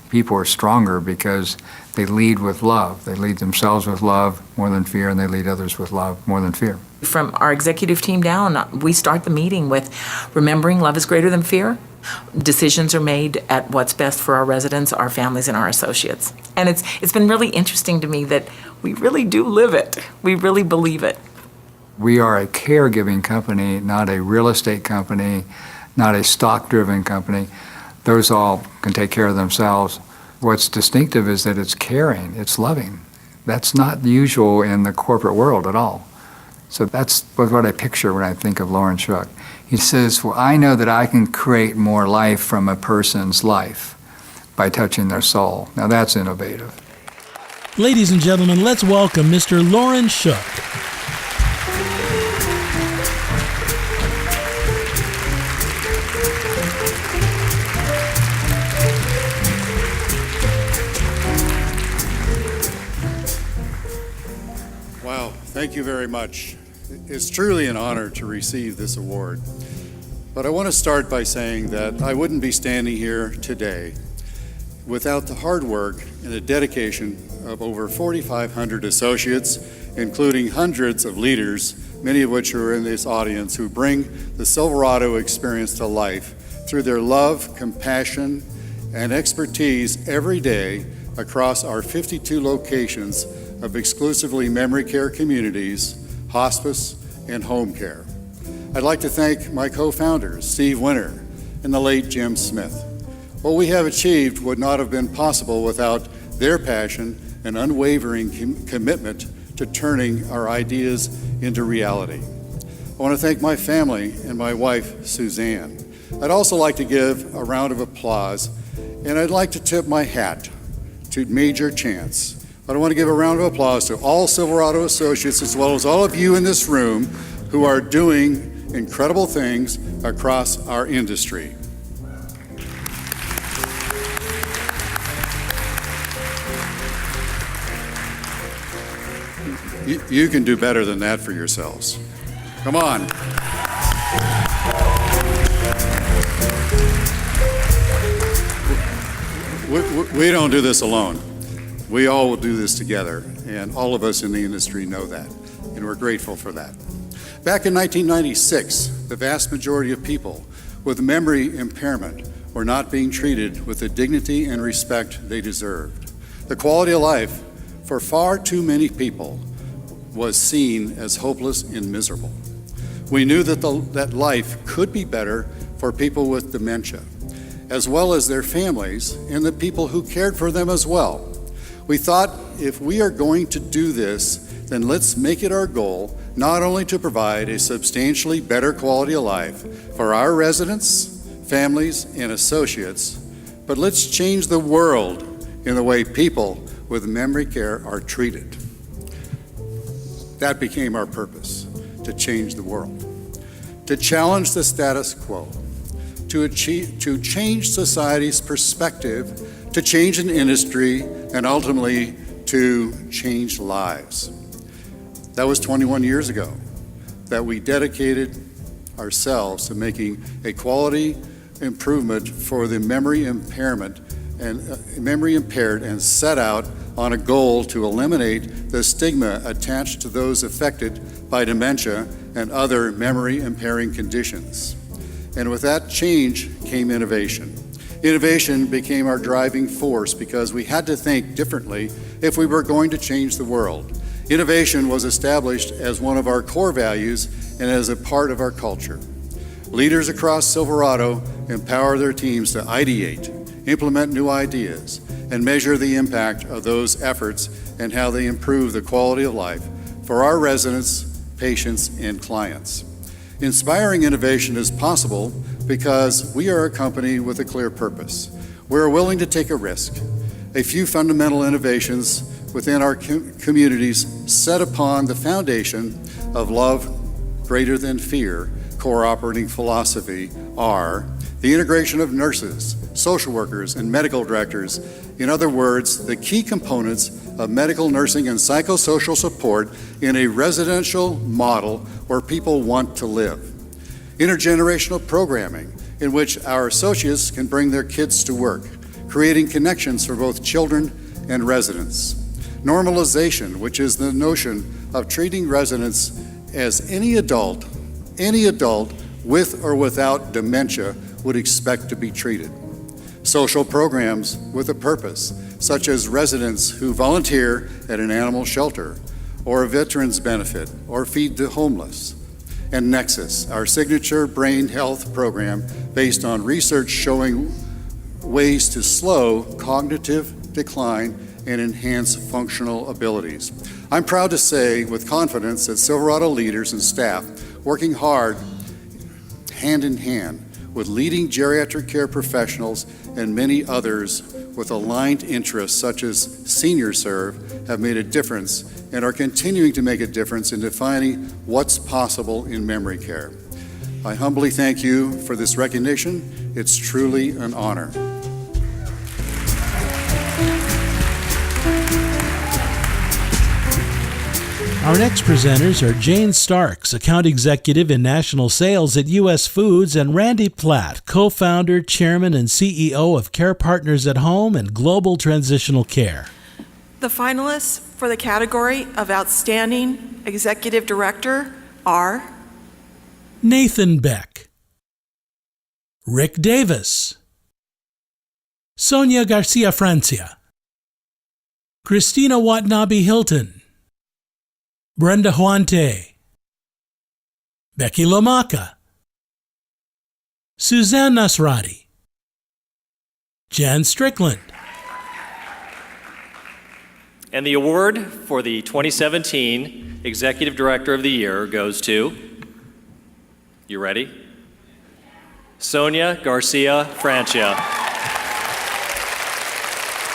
People are stronger because they lead with love. They lead themselves with love more than fear, and they lead others with love more than fear. From our executive team down, we start the meeting with remembering love is greater than fear. Decisions are made at what's best for our residents, our families, and our associates. And it's been really interesting to me that we really do live it. We really believe it. We are a caregiving company, not a real estate company, not a stock-driven company. Those all can take care of themselves. What's distinctive is that it's caring, it's loving. That's not usual in the corporate world at all. So that's what I picture when I think of Loren Schuck. He says, well, I know that I can create more life from a person's life by touching their soul. Now that's innovative. Ladies and gentlemen, let's welcome Mr. Loren Schuck. Thank you very much. It's truly an honor to receive this award. But I want to start by saying that I wouldn't be standing here today without the hard work and the dedication of over 4,500 associates, including hundreds of leaders, many of which are in this audience, who bring the Silverado experience to life through their love, compassion, and expertise every day across our 52 locations of exclusively memory care communities, hospice, and home care. I'd like to thank my co-founders, Steve Winter and the late Jim Smith. What we have achieved would not have been possible without their passion and unwavering commitment to turning our ideas into reality. I want to thank my family and my wife, Suzanne. I'd also like to give a round of applause, and I'd like to tip my hat to Major Chance. But I want to give a round of applause to all Silverado associates, as well as all of you in this room who are doing incredible things across our industry. You can do better than that for yourselves. Come on. We don't do this alone. We all will do this together, and all of us in the industry know that, and we're grateful for that. Back in 1996, the vast majority of people with memory impairment were not being treated with the dignity and respect they deserved. The quality of life for far too many people was seen as hopeless and miserable. We knew that life could be better for people with dementia, as well as their families and the people who cared for them as well. We thought, if we are going to do this, then let's make it our goal not only to provide a substantially better quality of life for our residents, families, and associates, but let's change the world in the way people with memory care are treated. That became our purpose, to change the world, to challenge the status quo, to change society's perspective, to change an industry, and ultimately to change lives. That was 21 years ago that we dedicated ourselves to making a quality improvement for the memory impaired and set out on a goal to eliminate the stigma attached to those affected by dementia and other memory impairing conditions. And with that change came innovation. Innovation became our driving force because we had to think differently if we were going to change the world. Innovation was established as one of our core values and as a part of our culture. Leaders across Silverado empower their teams to ideate, implement new ideas, and measure the impact of those efforts and how they improve the quality of life for our residents, patients, and clients. Inspiring innovation is possible because we are a company with a clear purpose. We are willing to take a risk. A few fundamental innovations within our communities set upon the foundation of love greater than fear core operating philosophy are the integration of nurses, social workers, and medical directors. In other words, the key components of medical nursing and psychosocial support in a residential model where people want to live. Intergenerational programming in which our associates can bring their kids to work, creating connections for both children and residents. Normalization, which is the notion of treating residents as any adult with or without dementia would expect to be treated. Social programs with a purpose, such as residents who volunteer at an animal shelter, or a veterans benefit, or feed the homeless. And Nexus, our signature brain health program based on research showing ways to slow cognitive decline and enhance functional abilities. I'm proud to say with confidence that Silverado leaders and staff working hard hand in hand with leading geriatric care professionals and many others with aligned interests such as SeniorServe have made a difference and are continuing to make a difference in defining what's possible in memory care. I humbly thank you for this recognition. It's truly an honor. Our next presenters are Jane Starks, Account Executive in National Sales at U.S. Foods, and Randy Platt, Co-founder, Chairman, and CEO of Care Partners at Home and Global Transitional Care. The finalists for the category of Outstanding Executive Director are Nathan Beck, Rick Davis, Sonia Garcia Francia, Christina Watanabe Hilton, Brenda Huante, Becky Lomaka, Suzanne Nasrati, Jan Strickland. And the award for the 2017 Executive Director of the Year goes to, you ready? Sonia Garcia Francia.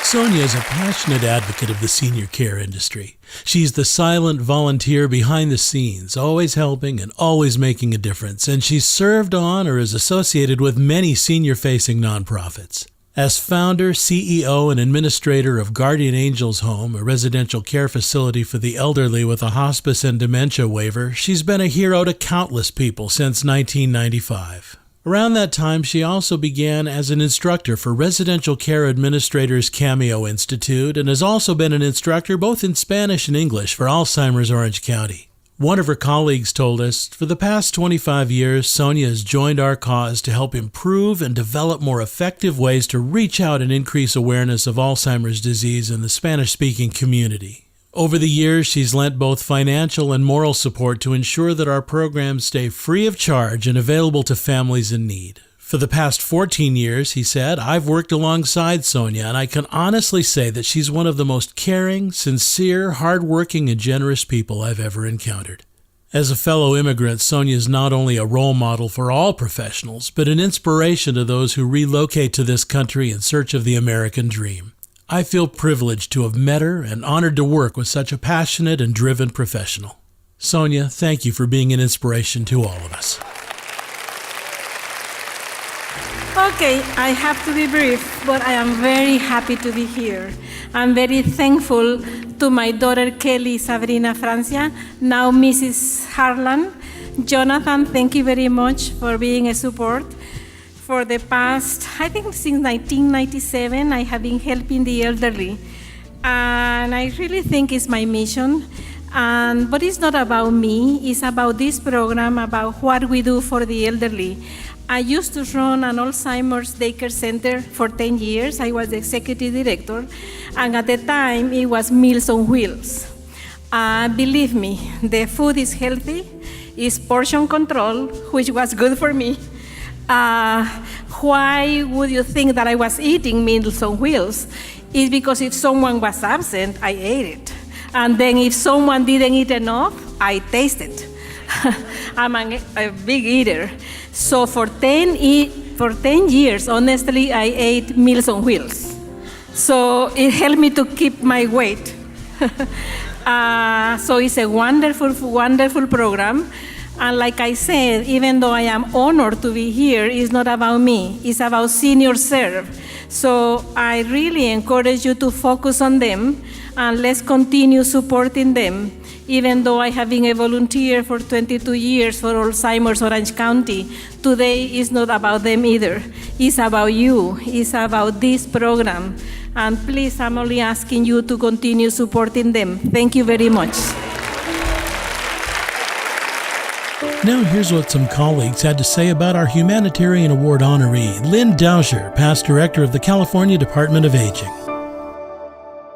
Sonia is a passionate advocate of the senior care industry. She's the silent volunteer behind the scenes, always helping and always making a difference, and she's served on or is associated with many senior-facing nonprofits. As founder, CEO, and administrator of Guardian Angels Home, a residential care facility for the elderly with a hospice and dementia waiver, she's been a hero to countless people since 1995. Around that time, she also began as an instructor for Residential Care Administrators Cameo Institute and has also been an instructor both in Spanish and English for Alzheimer's Orange County. One of her colleagues told us, for the past 25 years, Sonia has joined our cause to help improve and develop more effective ways to reach out and increase awareness of Alzheimer's disease in the Spanish-speaking community. Over the years, she's lent both financial and moral support to ensure that our programs stay free of charge and available to families in need. For the past 14 years, he said, I've worked alongside Sonia, and I can honestly say that she's one of the most caring, sincere, hardworking, and generous people I've ever encountered. As a fellow immigrant, Sonia is not only a role model for all professionals, but an inspiration to those who relocate to this country in search of the American dream. I feel privileged to have met her and honored to work with such a passionate and driven professional. Sonia, thank you for being an inspiration to all of us. Okay, I have to be brief, but I am very happy to be here. I'm very thankful to my daughter Kelly Sabrina Francia, now Mrs. Harlan. Jonathan, thank you very much for being a support. For the past, I think since 1997, I have been helping the elderly. And I really think it's my mission. But it's not about me, it's about this program, about what we do for the elderly. I used to run an Alzheimer's daycare center for 10 years. I was the executive director. And at the time, it was Meals on Wheels. Believe me, the food is healthy, it's portion control, which was good for me. Why would you think that I was eating Meals on Wheels? is because if someone was absent, I ate it. And then if someone didn't eat enough, I tasted. I'm a big eater. So for 10 years, honestly, I ate Meals on Wheels. So it helped me to keep my weight. So it's a wonderful, wonderful program. And like I said, even though I am honored to be here, it's not about me. It's about Senior Serve. So I really encourage you to focus on them, and let's continue supporting them. Even though I have been a volunteer for 22 years for Alzheimer's Orange County, today is not about them either. It's about you. It's about this program. And please, I'm only asking you to continue supporting them. Thank you very much. Now here's what some colleagues had to say about our Humanitarian Award honoree, Lynn Dauscher, past director of the California Department of Aging.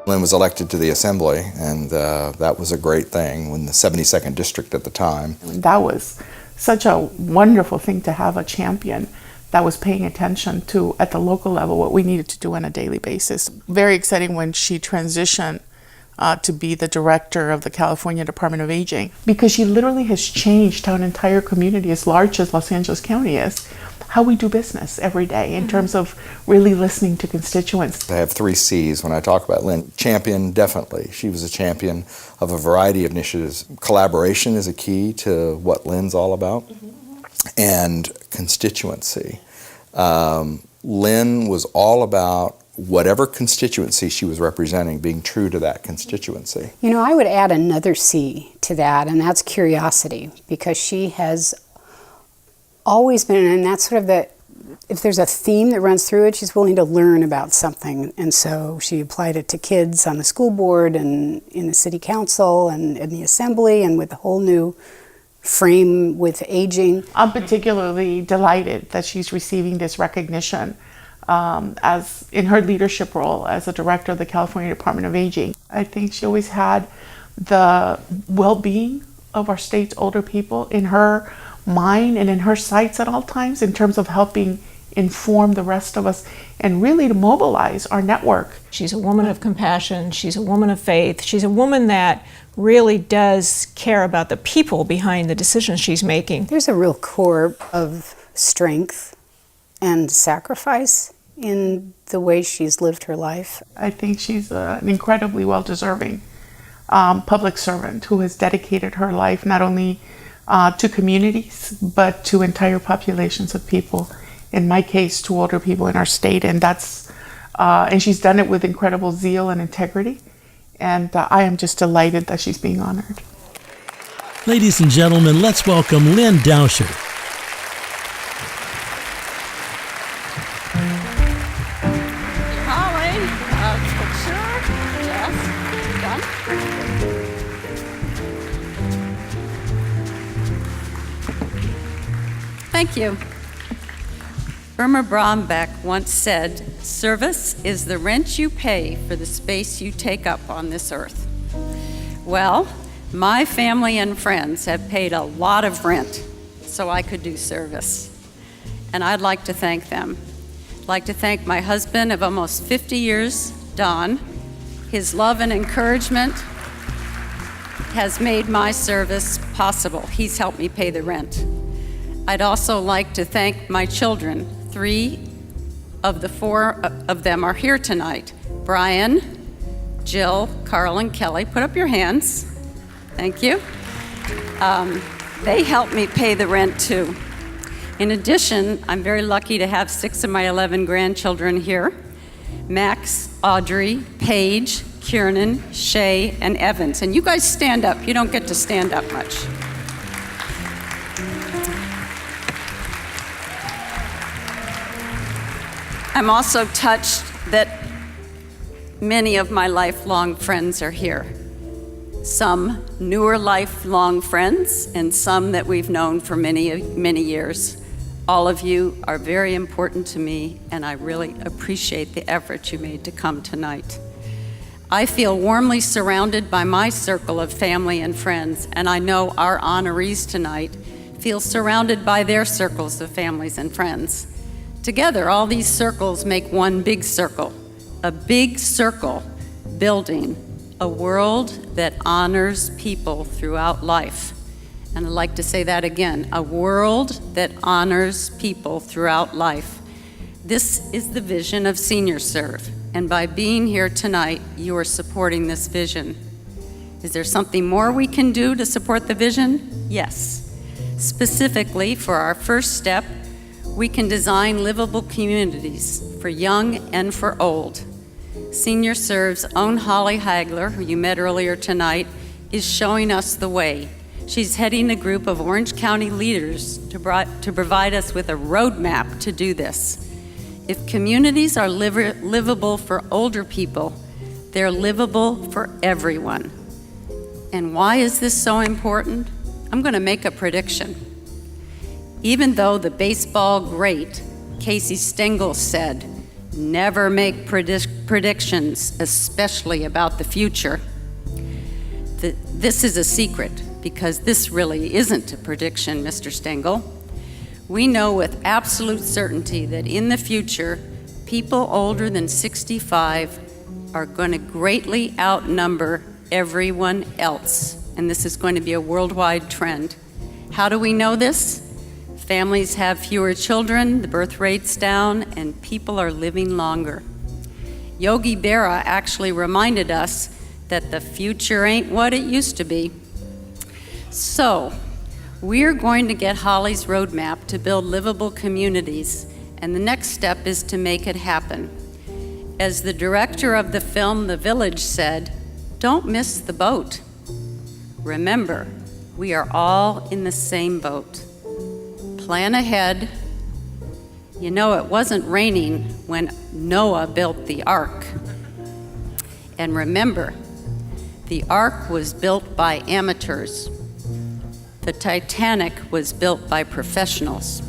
Lynn was elected to the Assembly, and that was a great thing when the 72nd District at the time. That was such a wonderful thing to have a champion that was paying attention to, at the local level, what we needed to do on a daily basis. Very exciting when she transitioned to be the director of the California Department of Aging, because she literally has changed how an entire community as large as Los Angeles County is, how we do business every day in terms of really listening to constituents. I have 3 C's when I talk about Lynn. Champion, definitely. She was a champion of a variety of initiatives. Collaboration is a key to what Lynn's all about, and constituency. Lynn was all about whatever constituency she was representing, being true to that constituency. You know, I would add another C to that, and that's curiosity, because she has always been, and that's sort of if there's a theme that runs through it, she's willing to learn about something. And so she applied it to kids on the school board and in the city council and in the assembly, and with a whole new frame with aging. I'm particularly delighted that she's receiving this recognition as in her leadership role as a director of the California Department of Aging. I think she always had the well-being of our state's older people in her mind and in her sights at all times, in terms of helping inform the rest of us and really to mobilize our network. She's a woman of compassion. She's a woman of faith. She's a woman that really does care about the people behind the decisions she's making. There's a real core of strength and sacrifice in the way she's lived her life. I think she's an incredibly well-deserving public servant who has dedicated her life not only to communities, but to entire populations of people. In my case, to older people in our state, and and she's done it with incredible zeal and integrity. And I am just delighted that she's being honored. Ladies and gentlemen, let's welcome Lynn Dauscher. Holly, picture. Yes, done. Thank you. Irma Brombeck once said, "Service is the rent you pay for the space you take up on this earth." Well, my family and friends have paid a lot of rent so I could do service. And I'd like to thank them. I'd like to thank my husband of almost 50 years, Don. His love and encouragement has made my service possible. He's helped me pay the rent. I'd also like to thank my children. 3 of the 4 of them are here tonight. Brian, Jill, Carl, and Kelly. Put up your hands. Thank you. They helped me pay the rent too. In addition, I'm very lucky to have 6 of my 11 grandchildren here. Max, Audrey, Paige, Kiernan, Shay, and Evans. And you guys stand up. You don't get to stand up much. I'm also touched that many of my lifelong friends are here. Some newer lifelong friends, and some that we've known for many, many years. All of you are very important to me, and I really appreciate the effort you made to come tonight. I feel warmly surrounded by my circle of family and friends, and I know our honorees tonight feel surrounded by their circles of families and friends. Together, all these circles make one big circle, a big circle building a world that honors people throughout life. And I'd like to say that again, a world that honors people throughout life. This is the vision of Senior Serve, and by being here tonight, you are supporting this vision. Is there something more we can do to support the vision? Yes. Specifically, for our first step, we can design livable communities for young and for old. Senior Serve's own Holly Hagler, who you met earlier tonight, is showing us the way. She's heading a group of Orange County leaders to provide us with a roadmap to do this. If communities are livable for older people, they're livable for everyone. And why is this so important? I'm going to make a prediction. Even though the baseball great Casey Stengel said, never make predictions, especially about the future, this is a secret, because this really isn't a prediction, Mr. Stengel. We know with absolute certainty that in the future, people older than 65 are going to greatly outnumber everyone else, and this is going to be a worldwide trend. How do we know this? Families have fewer children, the birth rate's down, and people are living longer. Yogi Berra actually reminded us that the future ain't what it used to be. So, we're going to get Holly's roadmap to build livable communities, and the next step is to make it happen. As the director of the film The Village said, don't miss the boat. Remember, we are all in the same boat. Plan ahead. You know, it wasn't raining when Noah built the ark. And remember, the ark was built by amateurs. The Titanic was built by professionals.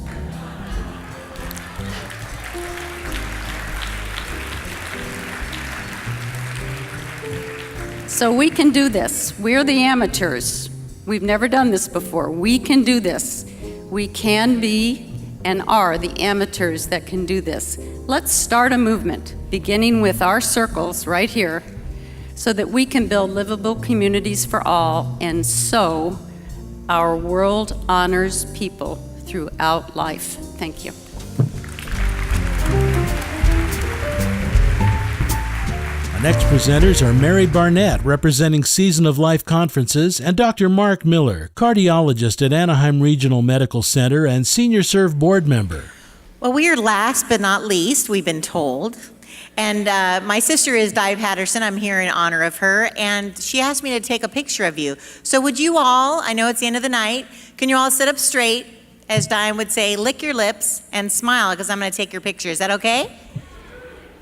So we can do this. We're the amateurs. We've never done this before. We can do this. We can be and are the amateurs that can do this. Let's start a movement, beginning with our circles right here, so that we can build livable communities for all, and so our world honors people throughout life. Thank you. Our next presenters are Mary Barnett, representing Season of Life Conferences, and Dr. Mark Miller, cardiologist at Anaheim Regional Medical Center and Senior Serve board member. Well, we are last but not least, we've been told. And my sister is Di Patterson. I'm here in honor of her, and she asked me to take a picture of you. So would you all, I know it's the end of the night, can you all sit up straight, as Diane would say, lick your lips and smile, because I'm going to take your picture. Is that okay?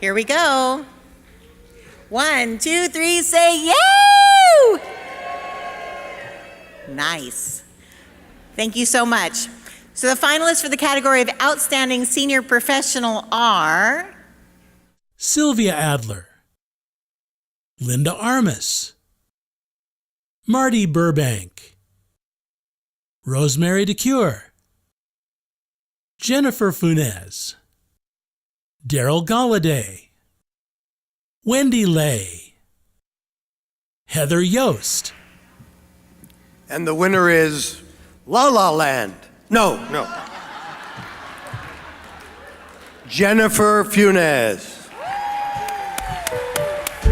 Here we go. 1, 2, 3, say yay! Nice. Thank you so much. So the finalists for the category of Outstanding Senior Professional are Sylvia Adler, Linda Armas, Marty Burbank, Rosemary DeCure, Jennifer Funes, Daryl Galladay, Wendy Lay, Heather Yost. And the winner is La La Land. No. Jennifer Funes.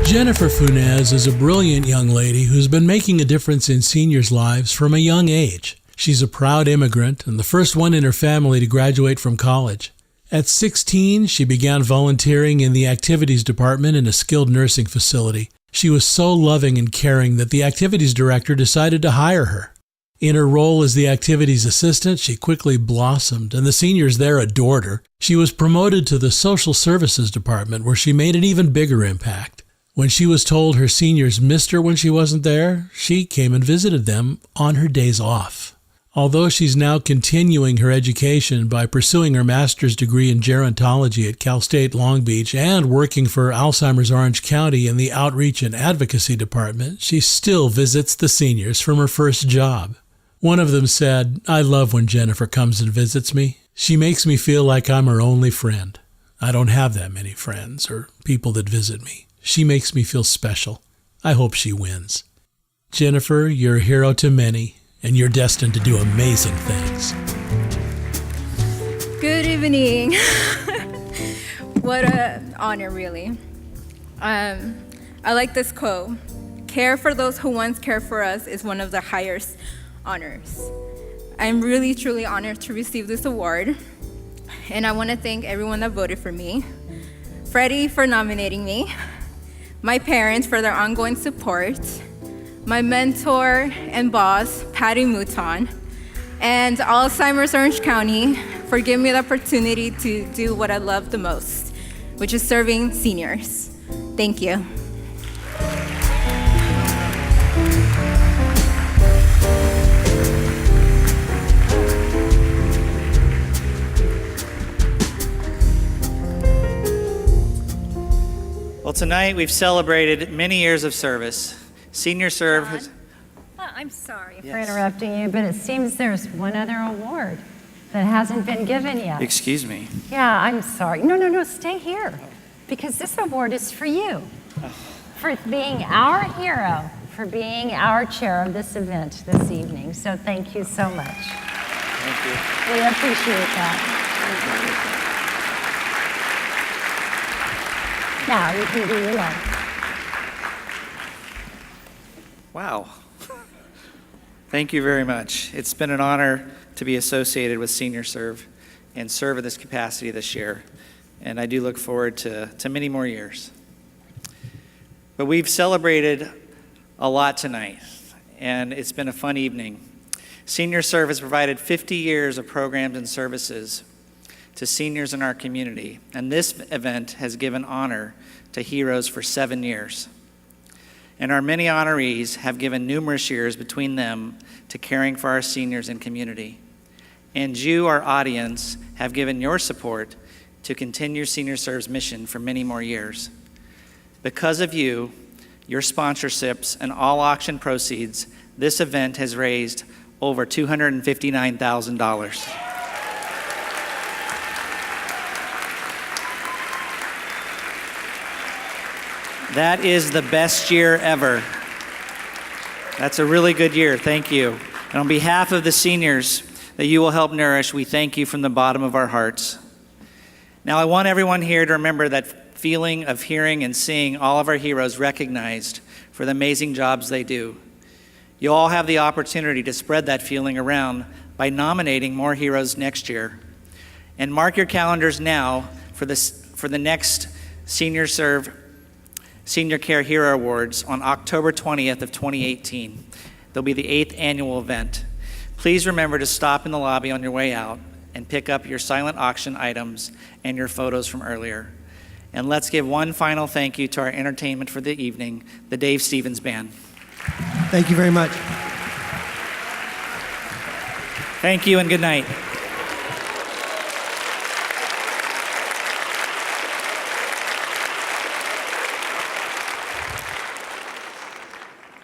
Jennifer Funes is a brilliant young lady who's been making a difference in seniors' lives from a young age. She's a proud immigrant and the first one in her family to graduate from college. At 16, she began volunteering in the activities department in a skilled nursing facility. She was so loving and caring that the activities director decided to hire her. In her role as the activities assistant, she quickly blossomed, and the seniors there adored her. She was promoted to the social services department, where she made an even bigger impact. When she was told her seniors missed her when she wasn't there, she came and visited them on her days off. Although she's now continuing her education by pursuing her master's degree in gerontology at Cal State Long Beach and working for Alzheimer's Orange County in the Outreach and Advocacy Department, she still visits the seniors from her first job. One of them said, "I love when Jennifer comes and visits me. She makes me feel like I'm her only friend." I don't have that many friends or people that visit me. She makes me feel special. I hope she wins. Jennifer, you're a hero to many, and you're destined to do amazing things. Good evening. What an honor, really. I like this quote. Care for those who once cared for us is one of the highest honors. I'm really, truly honored to receive this award, and I want to thank everyone that voted for me, Freddie for nominating me, my parents for their ongoing support, my mentor and boss, Patty Mouton, and Alzheimer's Orange County for giving me the opportunity to do what I love the most, which is serving seniors. Thank you. Well, tonight we've celebrated many years of service. Senior Serve has... I'm sorry for interrupting you, but it seems there's one other award that hasn't been given yet. Excuse me. Yeah, I'm sorry. No, stay here. Because this award is for you. For being our hero, for being our chair of this event this evening. So thank you so much. Thank you. We appreciate that. Now you can do your own. Wow. Thank you very much. It's been an honor to be associated with Senior Serve and serve in this capacity this year. And I do look forward to many more years. But we've celebrated a lot tonight, and it's been a fun evening. Senior Serve has provided 50 years of programs and services to seniors in our community, and this event has given honor to heroes for 7 years. And our many honorees have given numerous years between them to caring for our seniors and community. And you, our audience, have given your support to continue Senior Serve's mission for many more years. Because of you, your sponsorships, and all auction proceeds, this event has raised over $259,000. That is the best year ever. That's a really good year. Thank you. And on behalf of the seniors that you will help nourish, we thank you from the bottom of our hearts. Now, I want everyone here to remember that feeling of hearing and seeing all of our heroes recognized for the amazing jobs they do. You all have the opportunity to spread that feeling around by nominating more heroes next year. And mark your calendars now for the next Senior Serve Senior Care Hero Awards on October 20th of 2018. They'll be the 8th annual event. Please remember to stop in the lobby on your way out and pick up your silent auction items and your photos from earlier. And let's give one final thank you to our entertainment for the evening, the Dave Stevens Band. Thank you very much. Thank you and good night.